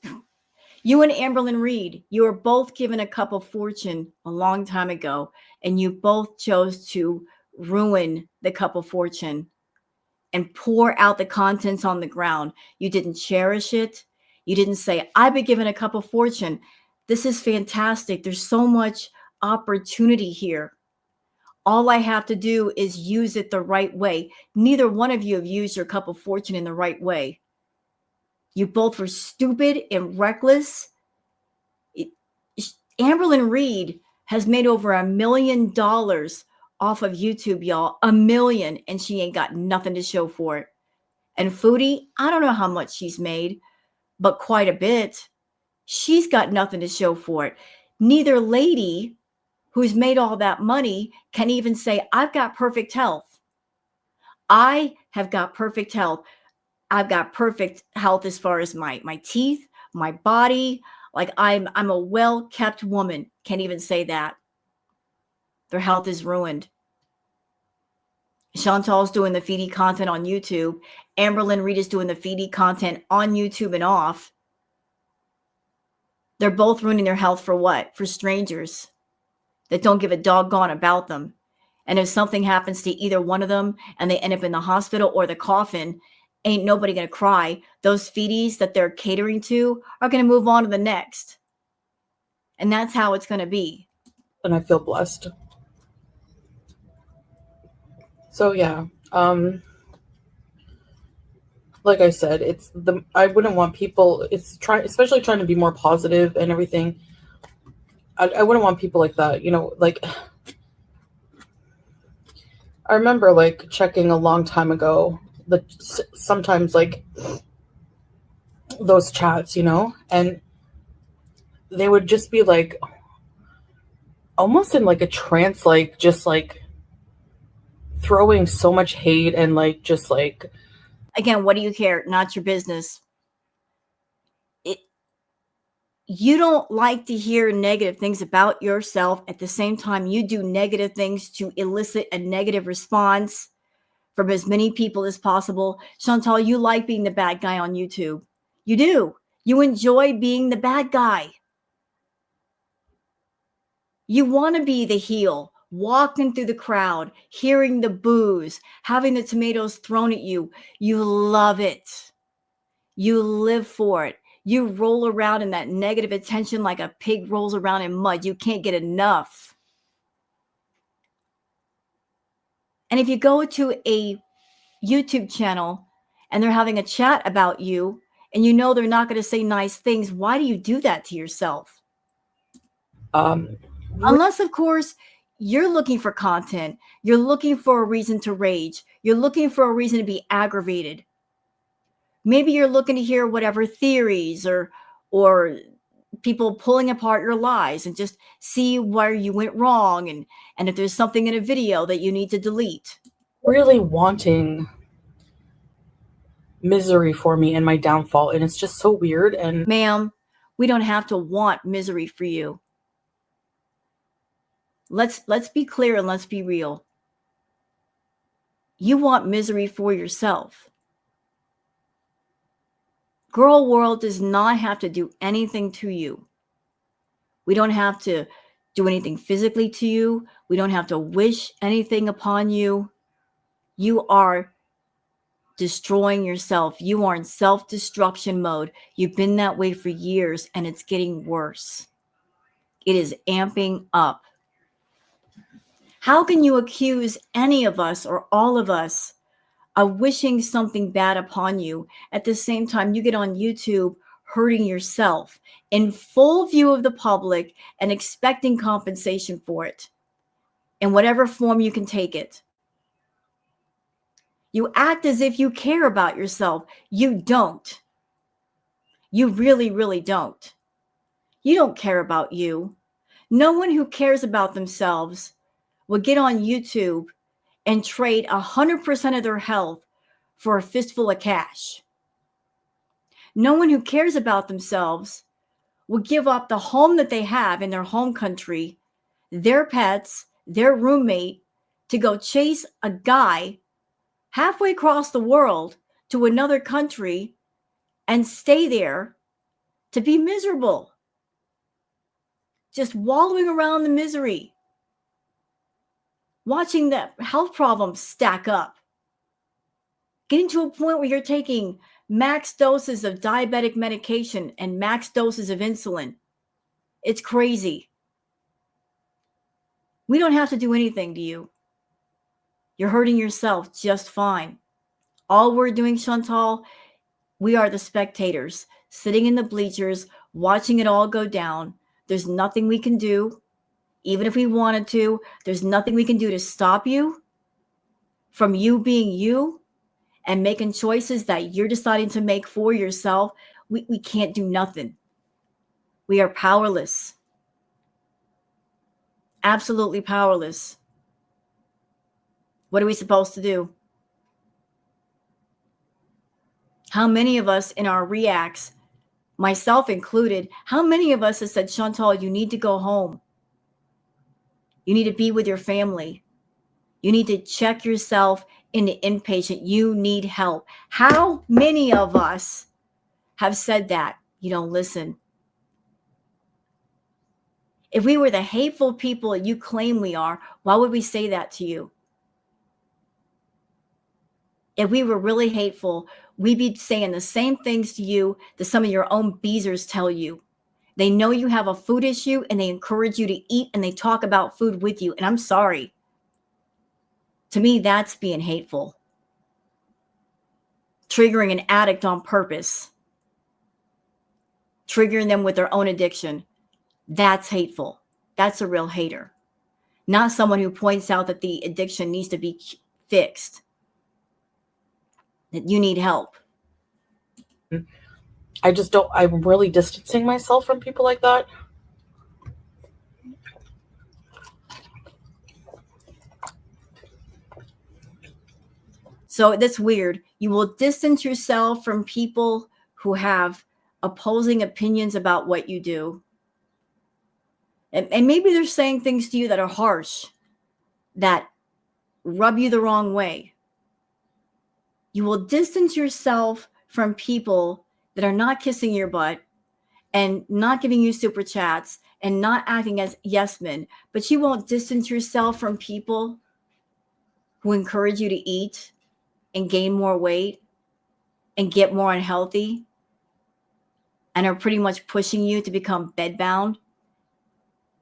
You and Amberlyn Reed, you were both given a cup of fortune a long time ago, and you both chose to ruin the cup of fortune and pour out the contents on the ground. You didn't cherish it. You didn't say, I've been given a cup of fortune. This is fantastic. There's so much opportunity here. All I have to do is use it the right way. Neither one of you have used your cup of fortune in the right way. You both were stupid and reckless. Amberlyn Reed has made over $1 million off of YouTube, y'all. $1 million, and she ain't got nothing to show for it. And Foodie, I don't know how much she's made, but quite a bit. She's got nothing to show for it. Neither lady who's made all that money can even say, I've got perfect health. I have got perfect health. I've got perfect health as far as my teeth, my body. Like I'm a well-kept woman. Can't even say that. Their health is ruined. Chantal's doing the Foodie content on YouTube. Amberlyn Reed is doing the Foodie content on YouTube and off. They're both ruining their health for what? For strangers that don't give a doggone about them. And if something happens to either one of them and they end up in the hospital or the coffin, ain't nobody going to cry. Those Foodies that they're catering to are going to move on to the next. And that's how it's going to be. And I feel blessed. So yeah, like I said, I wouldn't want people, especially trying to be more positive and everything. I wouldn't want people like that, you know, like I remember like checking a long time ago that sometimes like those chats, you know, and they would just be like almost in like a trance, like just like throwing so much hate and like just like, Again, what do you care? Not your business. You don't like to hear negative things about yourself. At the same time, you do negative things to elicit a negative response from as many people as possible. Chantal, you like being the bad guy on YouTube. You do. You enjoy being the bad guy. You want to be the heel, walking through the crowd, hearing the boos, having the tomatoes thrown at you. You love it. You live for it. You roll around in that negative attention like a pig rolls around in mud. You can't get enough. And if you go to a YouTube channel and they're having a chat about you and you know they're not going to say nice things, why do you do that to yourself? Unless, of course, you're looking for content. You're looking for a reason to rage. You're looking for a reason to be aggravated. Maybe you're looking to hear whatever theories or people pulling apart your lies and just see where you went wrong and if there's something in a video that you need to delete. really wanting misery for me and my downfall, and it's just so weird. And Ma'am, we don't have to want misery for you. Let's be clear and let's be real. You want misery for yourself. Girl World does not have to do anything to you. We don't have to do anything physically to you. We don't have to wish anything upon you. You are destroying yourself. You are in self-destruction mode. You've been that way for years and it's getting worse. It is amping up. How can you accuse any of us or all of us of wishing something bad upon you? At the same time, you get on YouTube hurting yourself in full view of the public and expecting compensation for it in whatever form you can take it. You act as if you care about yourself. You don't. You really, really don't. You don't care about you. No one who cares about themselves will get on YouTube and trade 100% of their health for a fistful of cash. No one who cares about themselves will give up the home that they have in their home country, their pets, their roommate, to go chase a guy halfway across the world to another country and stay there to be miserable. Just wallowing around the misery. Watching the health problems stack up. Getting to a point where you're taking max doses of diabetic medication and max doses of insulin. It's crazy. We don't have to do anything to you. You're hurting yourself just fine. All we're doing, Chantal, we are the spectators, sitting in the bleachers, watching it all go down. There's nothing we can do. Even if we wanted to, there's nothing we can do to stop you from you being you and making choices that you're deciding to make for yourself. We can't do nothing. We are powerless. Absolutely powerless. What are we supposed to do? How many of us in our reacts, myself included, how many of us have said, Chantal, you need to go home. You need to be with your family. You need to check yourself into inpatient. You need help. How many of us have said that? You don't listen. If we were the hateful people that you claim we are, why would we say that to you? If we were really hateful, we'd be saying the same things to you that some of your own beezers tell you. They know you have a food issue and they encourage you to eat and they talk about food with you. And I'm sorry. To me, that's being hateful. Triggering an addict on purpose. Triggering them with their own addiction. That's hateful. That's a real hater. Not someone who points out that the addiction needs to be fixed. That you need help. I just don't, I'm really distancing myself from people like that. So that's weird. You will distance yourself from people who have opposing opinions about what you do. And maybe they're saying things to you that are harsh, that rub you the wrong way. You will distance yourself from people that are not kissing your butt and not giving you super chats and not acting as yes men, but you won't distance yourself from people who encourage you to eat and gain more weight and get more unhealthy and are pretty much pushing you to become bedbound.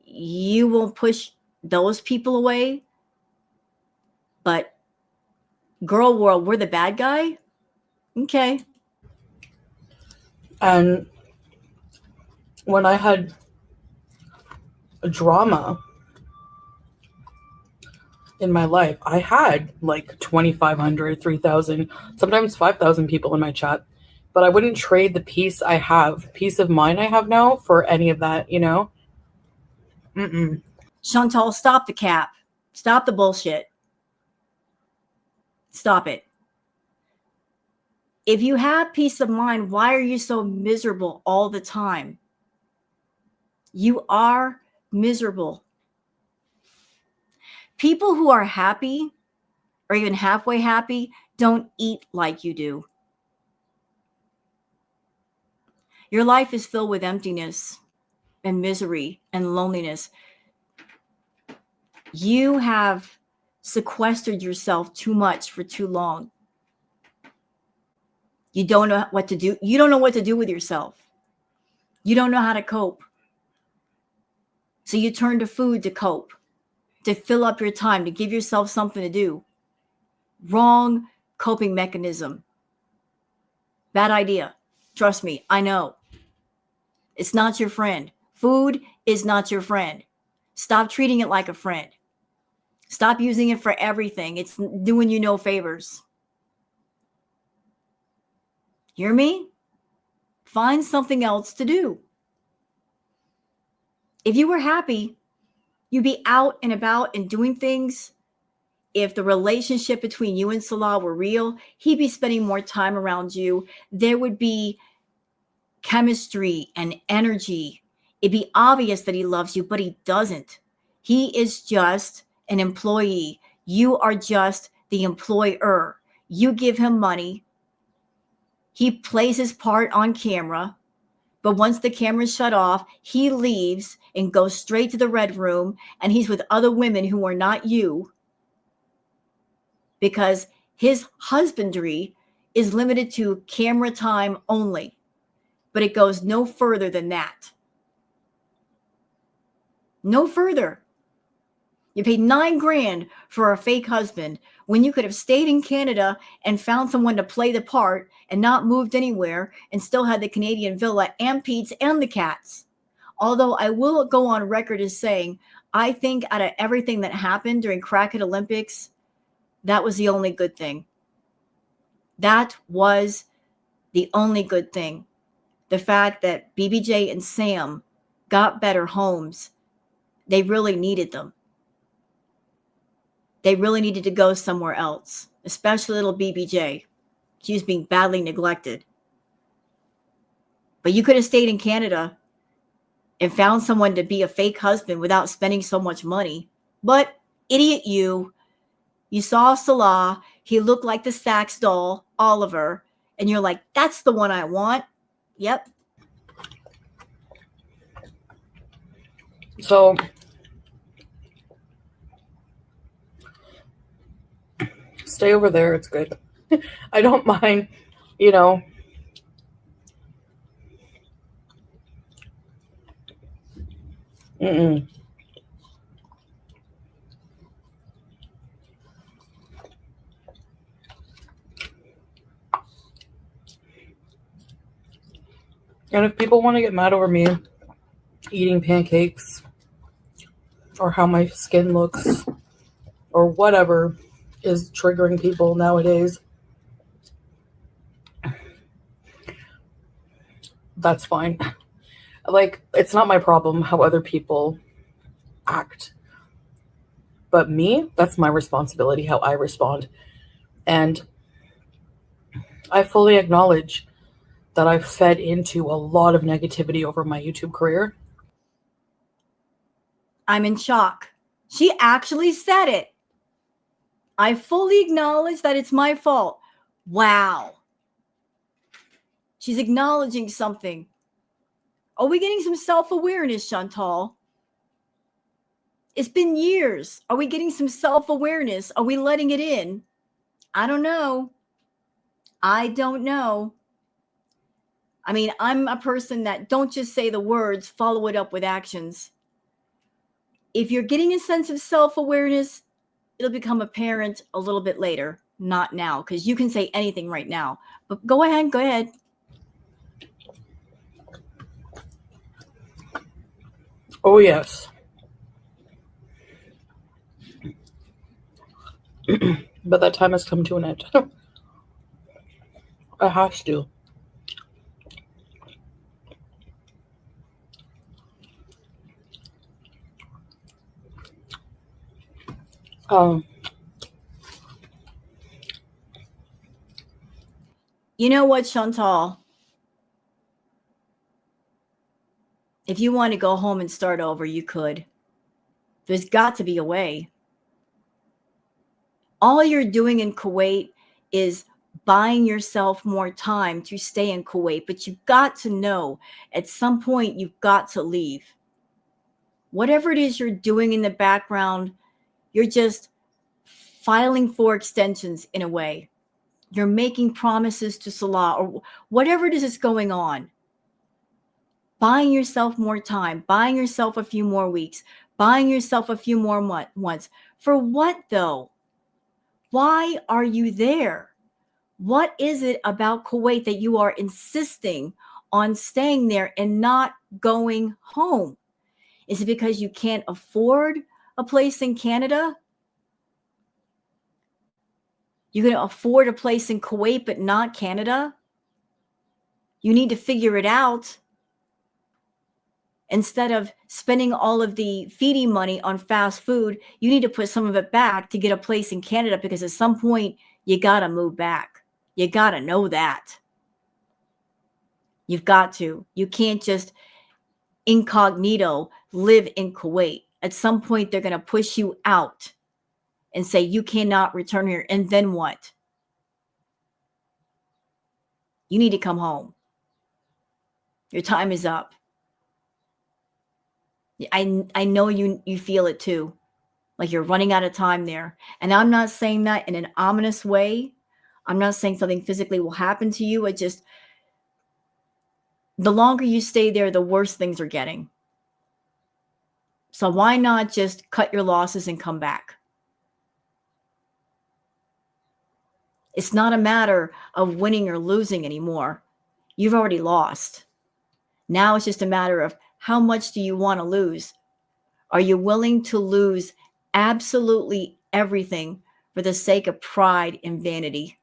You won't push those people away, but girl world, we're the bad guy. Okay. And when I had drama in my life, I had like 2,500, 3,000, sometimes 5,000 people in my chat. But I wouldn't trade the peace of mind I have now for any of that, you know? Mm-mm. Chantal, stop the cap. Stop the bullshit. Stop it. If you have peace of mind, why are you so miserable all the time? You are miserable. People who are happy or even halfway happy don't eat like you do. Your life is filled with emptiness and misery and loneliness. You have sequestered yourself too much for too long. You don't know what to do. You don't know what to do with yourself. You don't know how to cope. So you turn to food to cope, to fill up your time, to give yourself something to do. Wrong coping mechanism. Bad idea. Trust me, I know. It's not your friend. Food is not your friend. Stop treating it like a friend. Stop using it for everything. It's doing you no favors. Hear me? Find something else to do. If you were happy, you'd be out and about and doing things. If the relationship between you and Salah were real, he'd be spending more time around you. There would be chemistry and energy. It'd be obvious that he loves you, but he doesn't. He is just an employee. You are just the employer. You give him money. He plays his part on camera, but once the camera's shut off, he leaves and goes straight to the red room, and he's with other women who are not you, because his husbandry is limited to camera time only, but it goes no further than that. No further. You paid $9,000 for a fake husband when you could have stayed in Canada and found someone to play the part and not moved anywhere and still had the Canadian villa and Pete's and the cats. Although I will go on record as saying, I think out of everything that happened during Crackhead Olympics, that was the only good thing. That was the only good thing. The fact that BBJ and Sam got better homes. They really needed them. They really needed to go somewhere else, especially little BBJ. She was being badly neglected. But you could have stayed in Canada and found someone to be a fake husband without spending so much money. But idiot you saw Salah, he looked like the Sax doll, Oliver, and you're like, that's the one I want. Yep. So stay over there. It's good. I don't mind, you know. Mm-mm. And if people want to get mad over me eating pancakes or how my skin looks or whatever is triggering people nowadays, that's fine. Like, it's not my problem how other people act. But me, that's my responsibility, how I respond. And I fully acknowledge that I've fed into a lot of negativity over my YouTube career. I'm in shock. She actually said it. I fully acknowledge that it's my fault. Wow. She's acknowledging something. Are we getting some self-awareness, Chantal? It's been years. Are we getting some self-awareness? Are we letting it in? I don't know. I don't know. I mean, I'm a person that don't just say the words, follow it up with actions. If you're getting a sense of self-awareness, it'll become apparent a little bit later, not now, because you can say anything right now. But go ahead, go ahead. Oh, yes. But that time has come to an end. I have to. You know what, Chantal? If you want to go home and start over, you could. There's got to be a way. All you're doing in Kuwait is buying yourself more time to stay in Kuwait, but you've got to know at some point you've got to leave. Whatever it is you're doing in the background, you're just filing for extensions in a way. You're making promises to Salah or whatever it is that's going on. Buying yourself more time, buying yourself a few more weeks, buying yourself a few more months. For what though? Why are you there? What is it about Kuwait that you are insisting on staying there and not going home? Is it because you can't afford a place in Canada? You're going to afford a place in Kuwait, but not Canada? You need to figure it out. Instead of spending all of the feeding money on fast food, you need to put some of it back to get a place in Canada, because at some point you got to move back. You got to know that. You've got to. You can't just incognito live in Kuwait. At some point they're going to push you out and say you cannot return here. And then what? You need to come home. Your time is up. I know you feel it too, like you're running out of time there. And I'm not saying that in an ominous way. I'm not saying something physically will happen to you. It just, the longer you stay there, the worse things are getting. So why not just cut your losses and come back? It's not a matter of winning or losing anymore. You've already lost. Now it's just a matter of how much do you want to lose? Are you willing to lose absolutely everything for the sake of pride and vanity?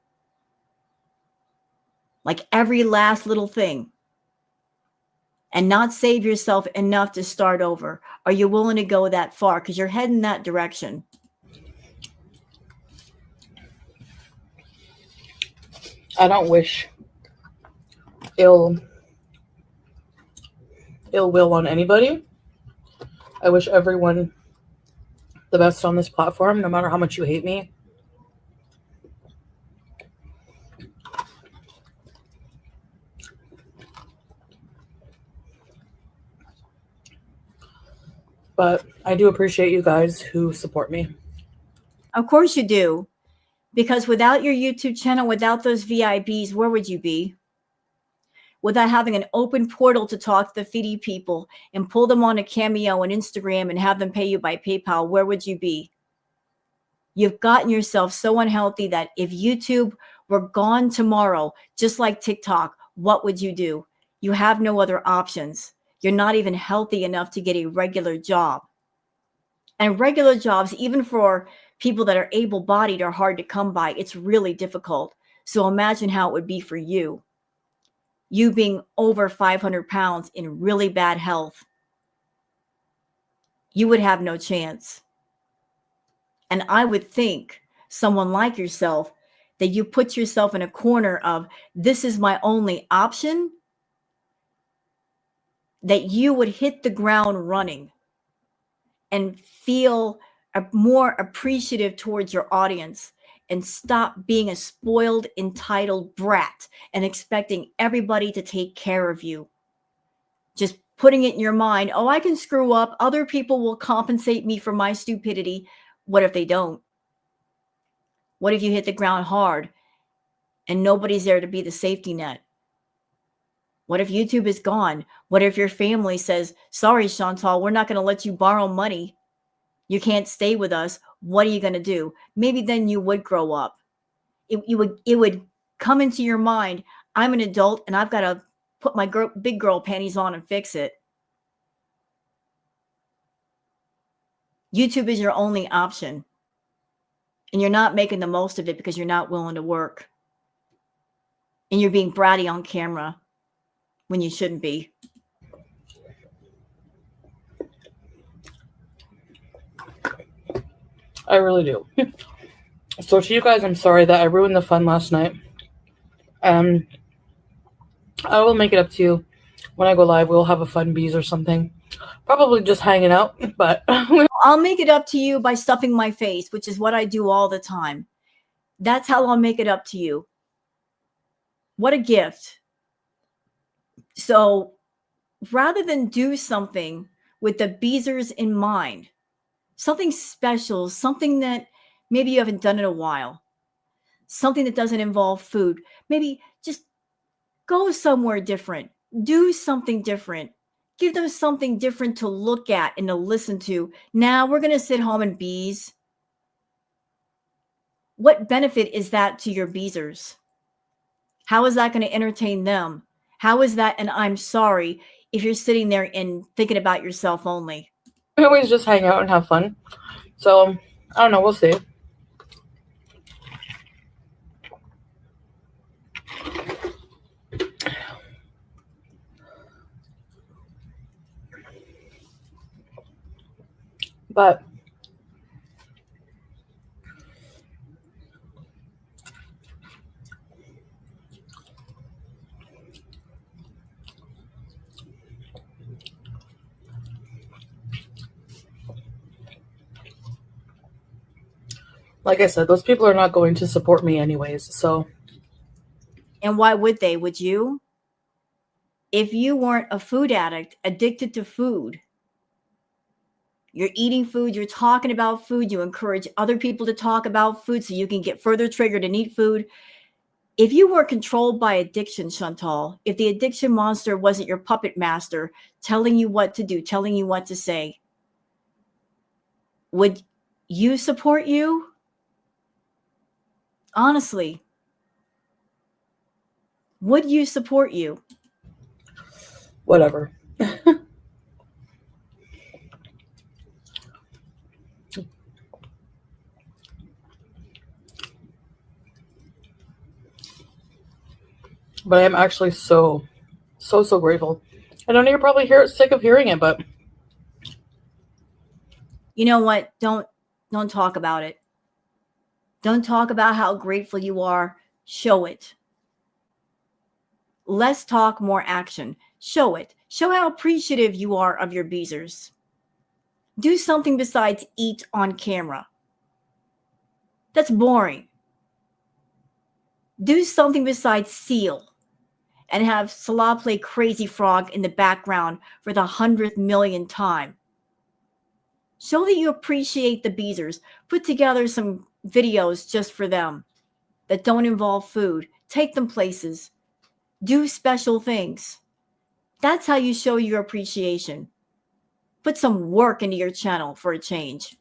Like every last little thing. And not save yourself enough to start over? Are you willing to go that far? Because you're heading that direction. I don't wish ill will on anybody. I wish everyone the best on this platform, no matter how much you hate me. But I do appreciate you guys who support me. Of course you do. Because without your YouTube channel, without those VIBs, where would you be? Without having an open portal to talk to the Foodie people and pull them on a Cameo and Instagram and have them pay you by PayPal, where would you be? You've gotten yourself so unhealthy that if YouTube were gone tomorrow, just like TikTok, what would you do? You have no other options. You're not even healthy enough to get a regular job. And regular jobs, even for people that are able-bodied, are hard to come by. It's really difficult. So imagine how it would be for you. you being over 500 pounds in really bad health, you would have no chance. And I would think someone like yourself, that you put yourself in a corner of, this is my only option, that you would hit the ground running and feel more appreciative towards your audience and stop being a spoiled, entitled brat and expecting everybody to take care of you. Just putting it in your mind, oh, I can screw up. Other people will compensate me for my stupidity. What if they don't? What if you hit the ground hard and nobody's there to be the safety net? What if YouTube is gone? What if your family says, sorry, Chantal, we're not going to let you borrow money. You can't stay with us. What are you going to do? Maybe then you would grow up. It would come into your mind, I'm an adult and I've got to put my big girl panties on and fix it. YouTube is your only option. And you're not making the most of it because you're not willing to work. And you're being bratty on camera when you shouldn't be. I really do. So to you guys, I'm sorry that I ruined the fun last night. I will make it up to you when I go live. We'll have a fun bees or something. Probably just hanging out, but I'll make it up to you by stuffing my face, which is what I do all the time. That's how I'll make it up to you. What a gift. So rather than do something with the beezers in mind, something special, something that maybe you haven't done in a while, something that doesn't involve food, maybe just go somewhere different, do something different, give them something different to look at and to listen to. Now we're going to sit home and bees. What benefit is that to your beezers? How is that going to entertain them? How is that? And I'm sorry if you're sitting there and thinking about yourself only. we always just hang out and have fun. So I don't know. We'll see. But like I said, those people are not going to support me anyways. So. And why would they? Would you? If you weren't a food addict, addicted to food, you're eating food, you're talking about food, you encourage other people to talk about food so you can get further triggered and eat food. If you were controlled by addiction, Chantal, if the addiction monster wasn't your puppet master telling you what to do, telling you what to say, would you support you? Honestly, would you support you? Whatever. But I am actually so grateful. I know you're probably sick of hearing it, but you know what? Don't talk about it. Don't talk about how grateful you are. Show it. Less talk, more action. Show it. Show how appreciative you are of your beezers. Do something besides eat on camera. That's boring. Do something besides seal and have Salah play Crazy Frog in the background for the 100th millionth time. Show that you appreciate the beezers. Put together some videos just for them that don't involve food. Take them places. Do special things. That's how you show your appreciation. Put some work into your channel for a change.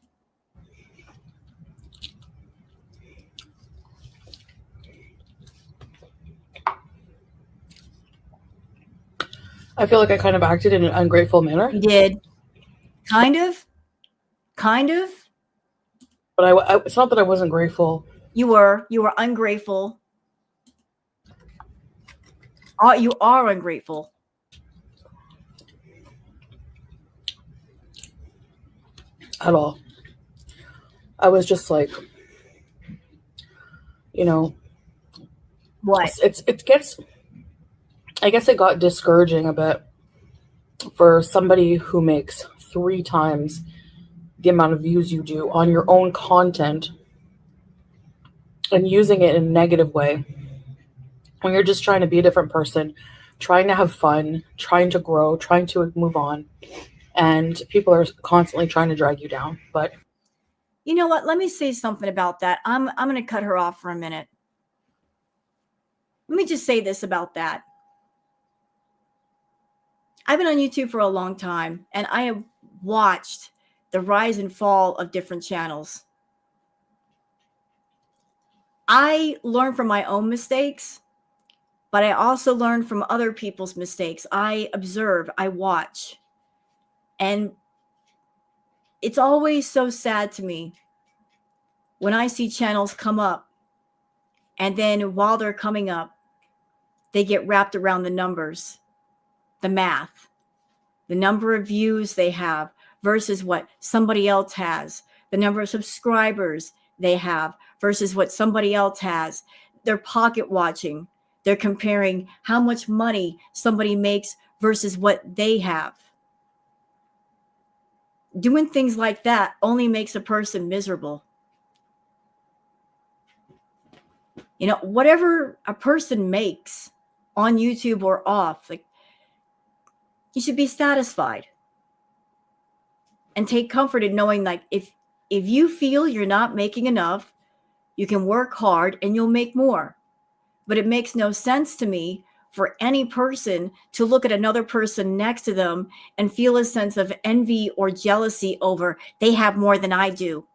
I feel like I kind of acted in an ungrateful manner. You did. Kind of. But it's not that I wasn't grateful. You were ungrateful. Oh, you are ungrateful. At all. I was just like, you know, What? it gets, I guess it got discouraging a bit for somebody who makes 3 times the amount of views you do on your own content and using it in a negative way when you're just trying to be a different person, trying to have fun, trying to grow, trying to move on, and people are constantly trying to drag you down. But You know what? Let me say something about that. I'm going to cut her off for a minute. Let me just say this about that. I've been on YouTube for a long time, and I have watched the rise and fall of different channels. I learn from my own mistakes, but I also learn from other people's mistakes. I observe, I watch. And it's always so sad to me when I see channels come up, and then while they're coming up, they get wrapped around the numbers, the math, the number of views they have versus what somebody else has, the number of subscribers they have versus what somebody else has. They're pocket watching. They're comparing how much money somebody makes versus what they have. Doing things like that only makes a person miserable. You know, whatever a person makes on YouTube or off, like, you should be satisfied and take comfort in knowing, like, if you feel you're not making enough, you can work hard and you'll make more. But it makes no sense to me for any person to look at another person next to them and feel a sense of envy or jealousy over they have more than I do.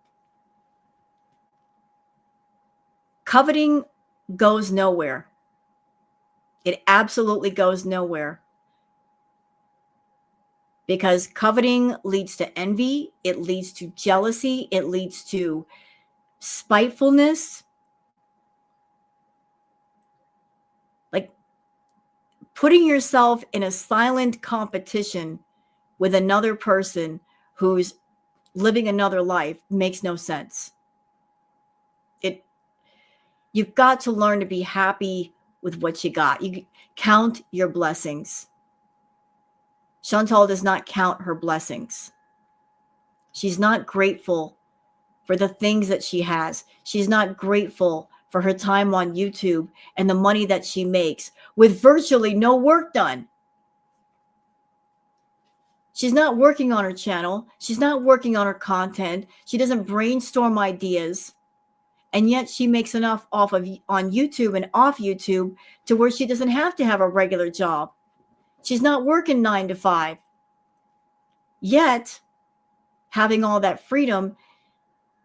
Coveting goes nowhere. It absolutely goes nowhere. Because coveting leads to envy, it leads to jealousy, it leads to spitefulness. Like, putting yourself in a silent competition with another person who's living another life makes no sense. You've got to learn to be happy with what you got. You count your blessings. Chantal does not count her blessings. She's not grateful for the things that she has. She's not grateful for her time on YouTube and the money that she makes with virtually no work done. She's not working on her channel. She's not working on her content. She doesn't brainstorm ideas. And yet she makes enough off of on YouTube and off YouTube to where she doesn't have to have a regular job. She's not working 9 to 5. Yet, having all that freedom,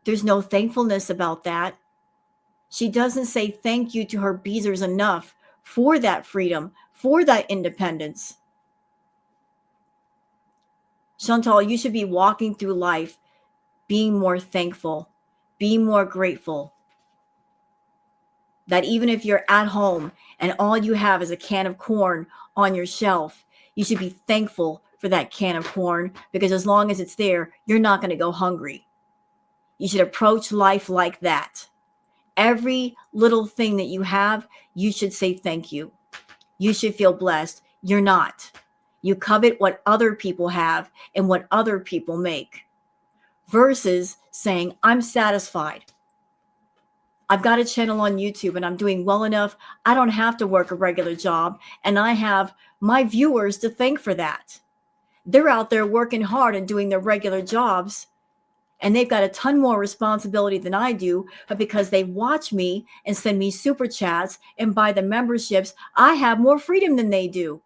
there's no thankfulness about that. She doesn't say thank you to her Beezers enough for that freedom, for that independence. Chantal, you should be walking through life being more thankful, being more grateful. That even if you're at home and all you have is a can of corn on your shelf, you should be thankful for that can of corn, because as long as it's there, you're not going to go hungry. You should approach life like that. Every little thing that you have, you should say thank you. You should feel blessed. You're not. You covet what other people have and what other people make, versus saying, I'm satisfied. I've got a channel on YouTube and I'm doing well enough. I don't have to work a regular job, and I have my viewers to thank for that. They're out there working hard and doing their regular jobs, and they've got a ton more responsibility than I do. But because they watch me and send me super chats and buy the memberships, I have more freedom than they do.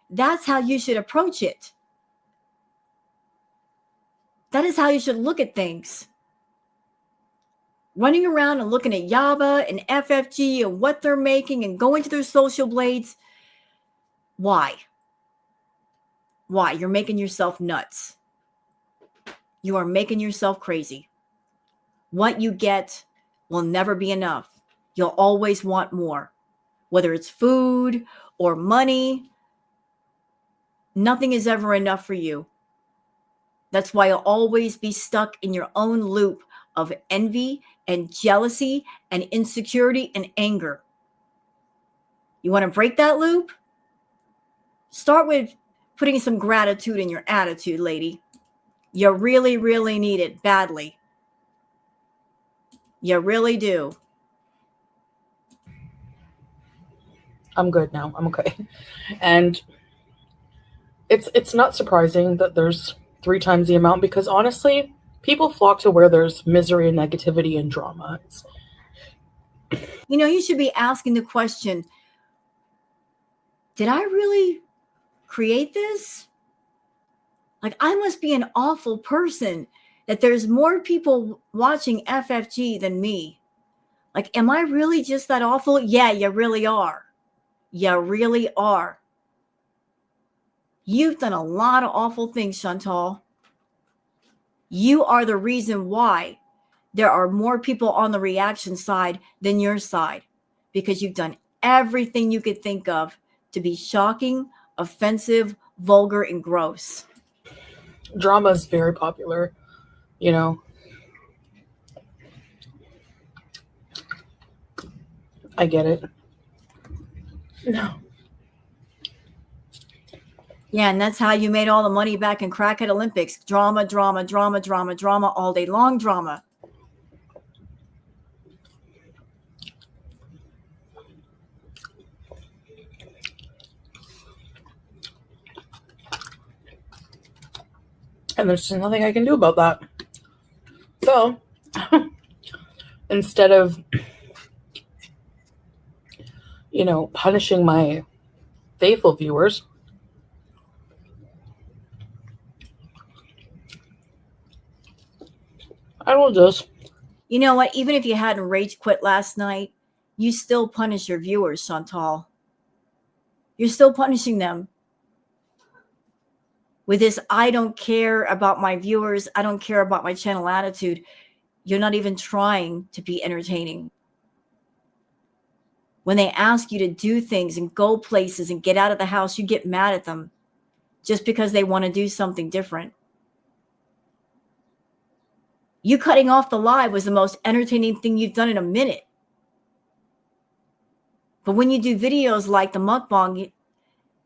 That's how you should approach it. That is how you should look at things. Running around and looking at Yaba and FFG and what they're making and going to their social blades. Why? Why? You're making yourself nuts. You are making yourself crazy. What you get will never be enough. You'll always want more. whether it's food or money. Nothing is ever enough for you. That's why you'll always be stuck in your own loop of envy and jealousy and insecurity and anger. You want to break that loop? Start with putting some gratitude in your attitude, lady. You really, really need it badly. You really do. I'm good now. I'm okay. And it's not surprising that there's 3 times the amount, because honestly, people flock to where there's misery and negativity and drama. You know, you should be asking the question, did I really create this? Like, I must be an awful person that there's more people watching FFG than me. Like, am I really just that awful? Yeah, you really are. You really are. You've done a lot of awful things, Chantal. You are the reason why there are more people on the reaction side than your side, because you've done everything you could think of to be shocking, offensive, vulgar, and gross. Drama is very popular, you know. I get it. No. Yeah, and that's how you made all the money back in Crackhead Olympics. Drama, drama, drama, drama, drama, all day long drama. And there's just nothing I can do about that. So, instead of, punishing my faithful viewers, I will just... You know what? Even if you hadn't rage quit last night, you still punish your viewers, Chantal. You're still punishing them. With this, I don't care about my viewers, I don't care about my channel attitude. You're not even trying to be entertaining. When they ask you to do things and go places and get out of the house, you get mad at them just because they want to do something different. You cutting off the live was the most entertaining thing you've done in a minute. But when you do videos like the mukbang,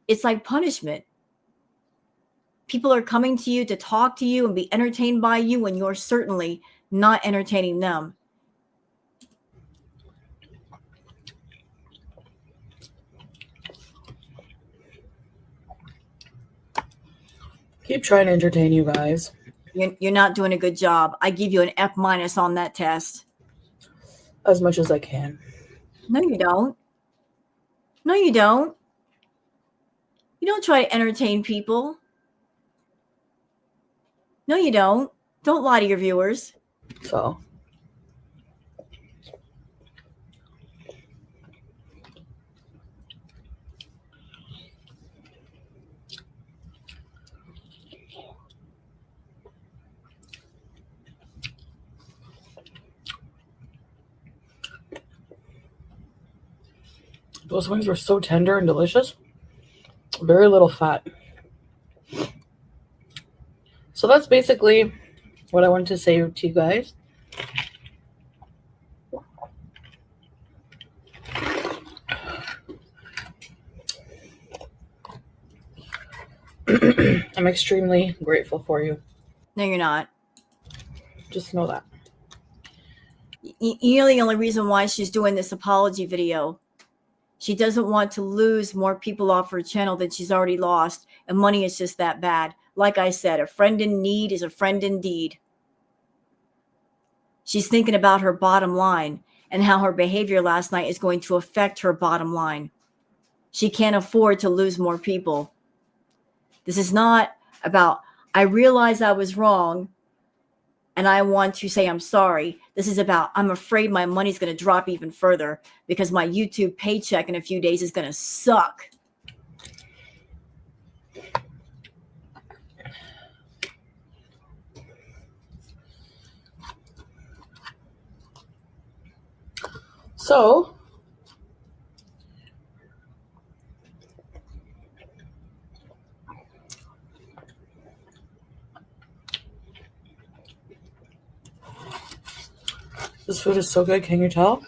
it's like punishment. People are coming to you to talk to you and be entertained by you when you're certainly not entertaining them. Keep trying to entertain you guys. You're not doing a good job. I give you an F- on that test. As much as I can. No, you don't. No, you don't. You don't try to entertain people. No, you don't. Don't lie to your viewers. So, those wings were so tender and delicious. Very little fat. So that's basically what I wanted to say to you guys. I'm extremely grateful for you. No, you're not. Just know that. You know the only reason why she's doing this apology video. She doesn't want to lose more people off her channel than she's already lost. And money is just that bad. Like I said, a friend in need is a friend indeed. She's thinking about her bottom line and how her behavior last night is going to affect her bottom line. She can't afford to lose more people. This is not about, I realize I was wrong and I want to say I'm sorry. This is about, I'm afraid my money's going to drop even further because my YouTube paycheck in a few days is going to suck. So, This food is so good. Can you tell?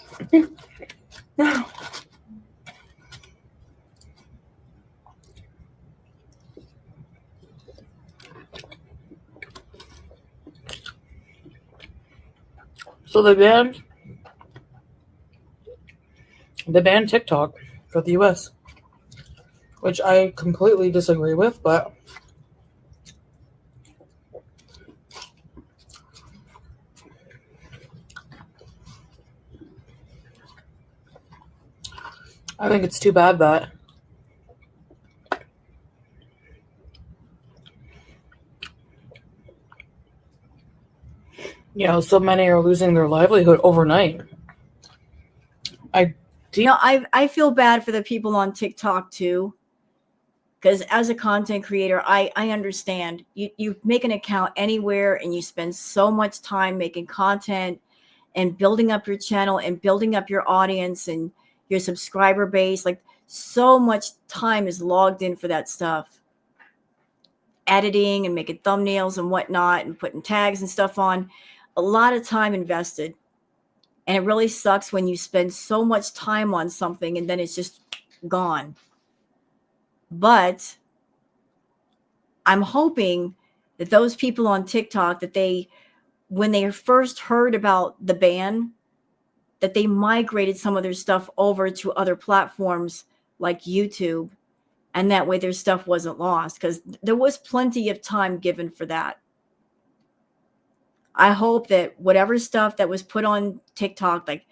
So they banned TikTok for the US, which I completely disagree with, but I think it's too bad that so many are losing their livelihood overnight. I feel bad for the people on TikTok too, because as a content creator, I understand you make an account anywhere and you spend so much time making content and building up your channel and building up your audience and your subscriber base. Like, so much time is logged in for that stuff, editing and making thumbnails and whatnot and putting tags and stuff on. A lot of time invested. And it really sucks when you spend so much time on something and then it's just gone. But I'm hoping that those people on TikTok, that when they first heard about the ban, that they migrated some of their stuff over to other platforms like YouTube, and that way their stuff wasn't lost, because there was plenty of time given for that. I hope that whatever stuff that was put on TikTok, like,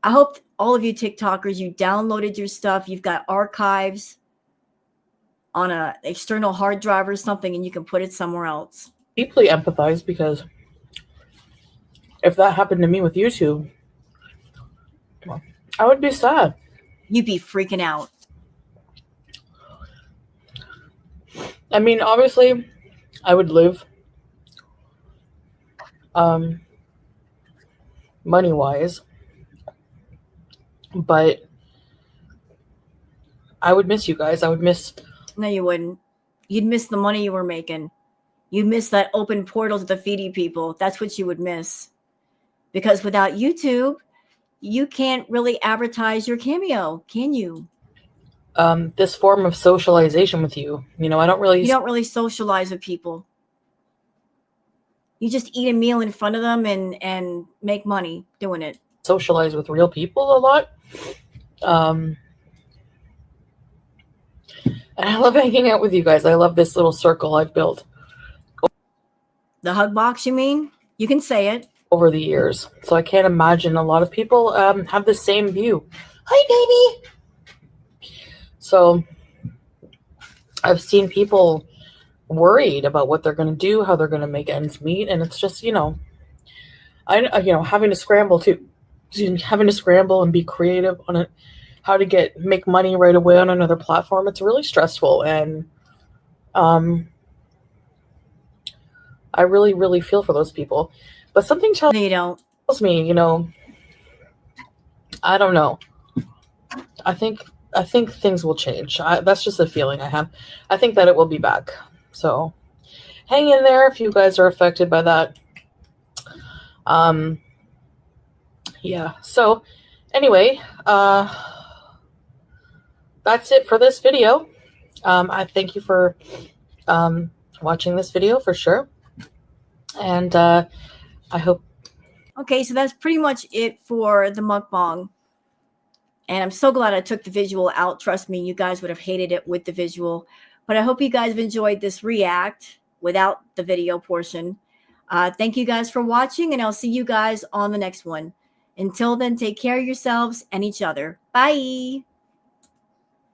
I hope all of you TikTokers, you downloaded your stuff, you've got archives on an external hard drive or something, and you can put it somewhere else. Deeply empathize, because if that happened to me with YouTube, I would be sad. You'd be freaking out. I mean, obviously, I would live money-wise, but I would miss you guys. I would miss... No, you wouldn't. You'd miss the money you were making. You'd miss that open portal to the Foodie people. That's what you would miss. Because without YouTube, you can't really advertise your Cameo, can you? This form of socialization with you. You don't really socialize with people. You just eat a meal in front of them and make money doing it. Socialize with real people a lot. And I love hanging out with you guys. I love this little circle I've built. The hug box, you mean? You can say it. Over the years. So I can't imagine a lot of people have the same view. Hi, baby! So I've seen people worried about what they're going to do, how they're going to make ends meet. And it's just, having to scramble and be creative on it, how to make money right away on another platform. It's really stressful. And I really, really feel for those people. But something tells me, I don't know. I think things will change. That's just a feeling I have. I think that it will be back. So hang in there if you guys are affected by that. Yeah. So anyway, that's it for this video. I thank you for watching this video for sure. And I hope. Okay, so that's pretty much it for the mukbang. And I'm so glad I took the visual out. Trust me, you guys would have hated it with the visual. But I hope you guys have enjoyed this react without the video portion. Thank you guys for watching, and I'll see you guys on the next one. Until then, take care of yourselves and each other. Bye.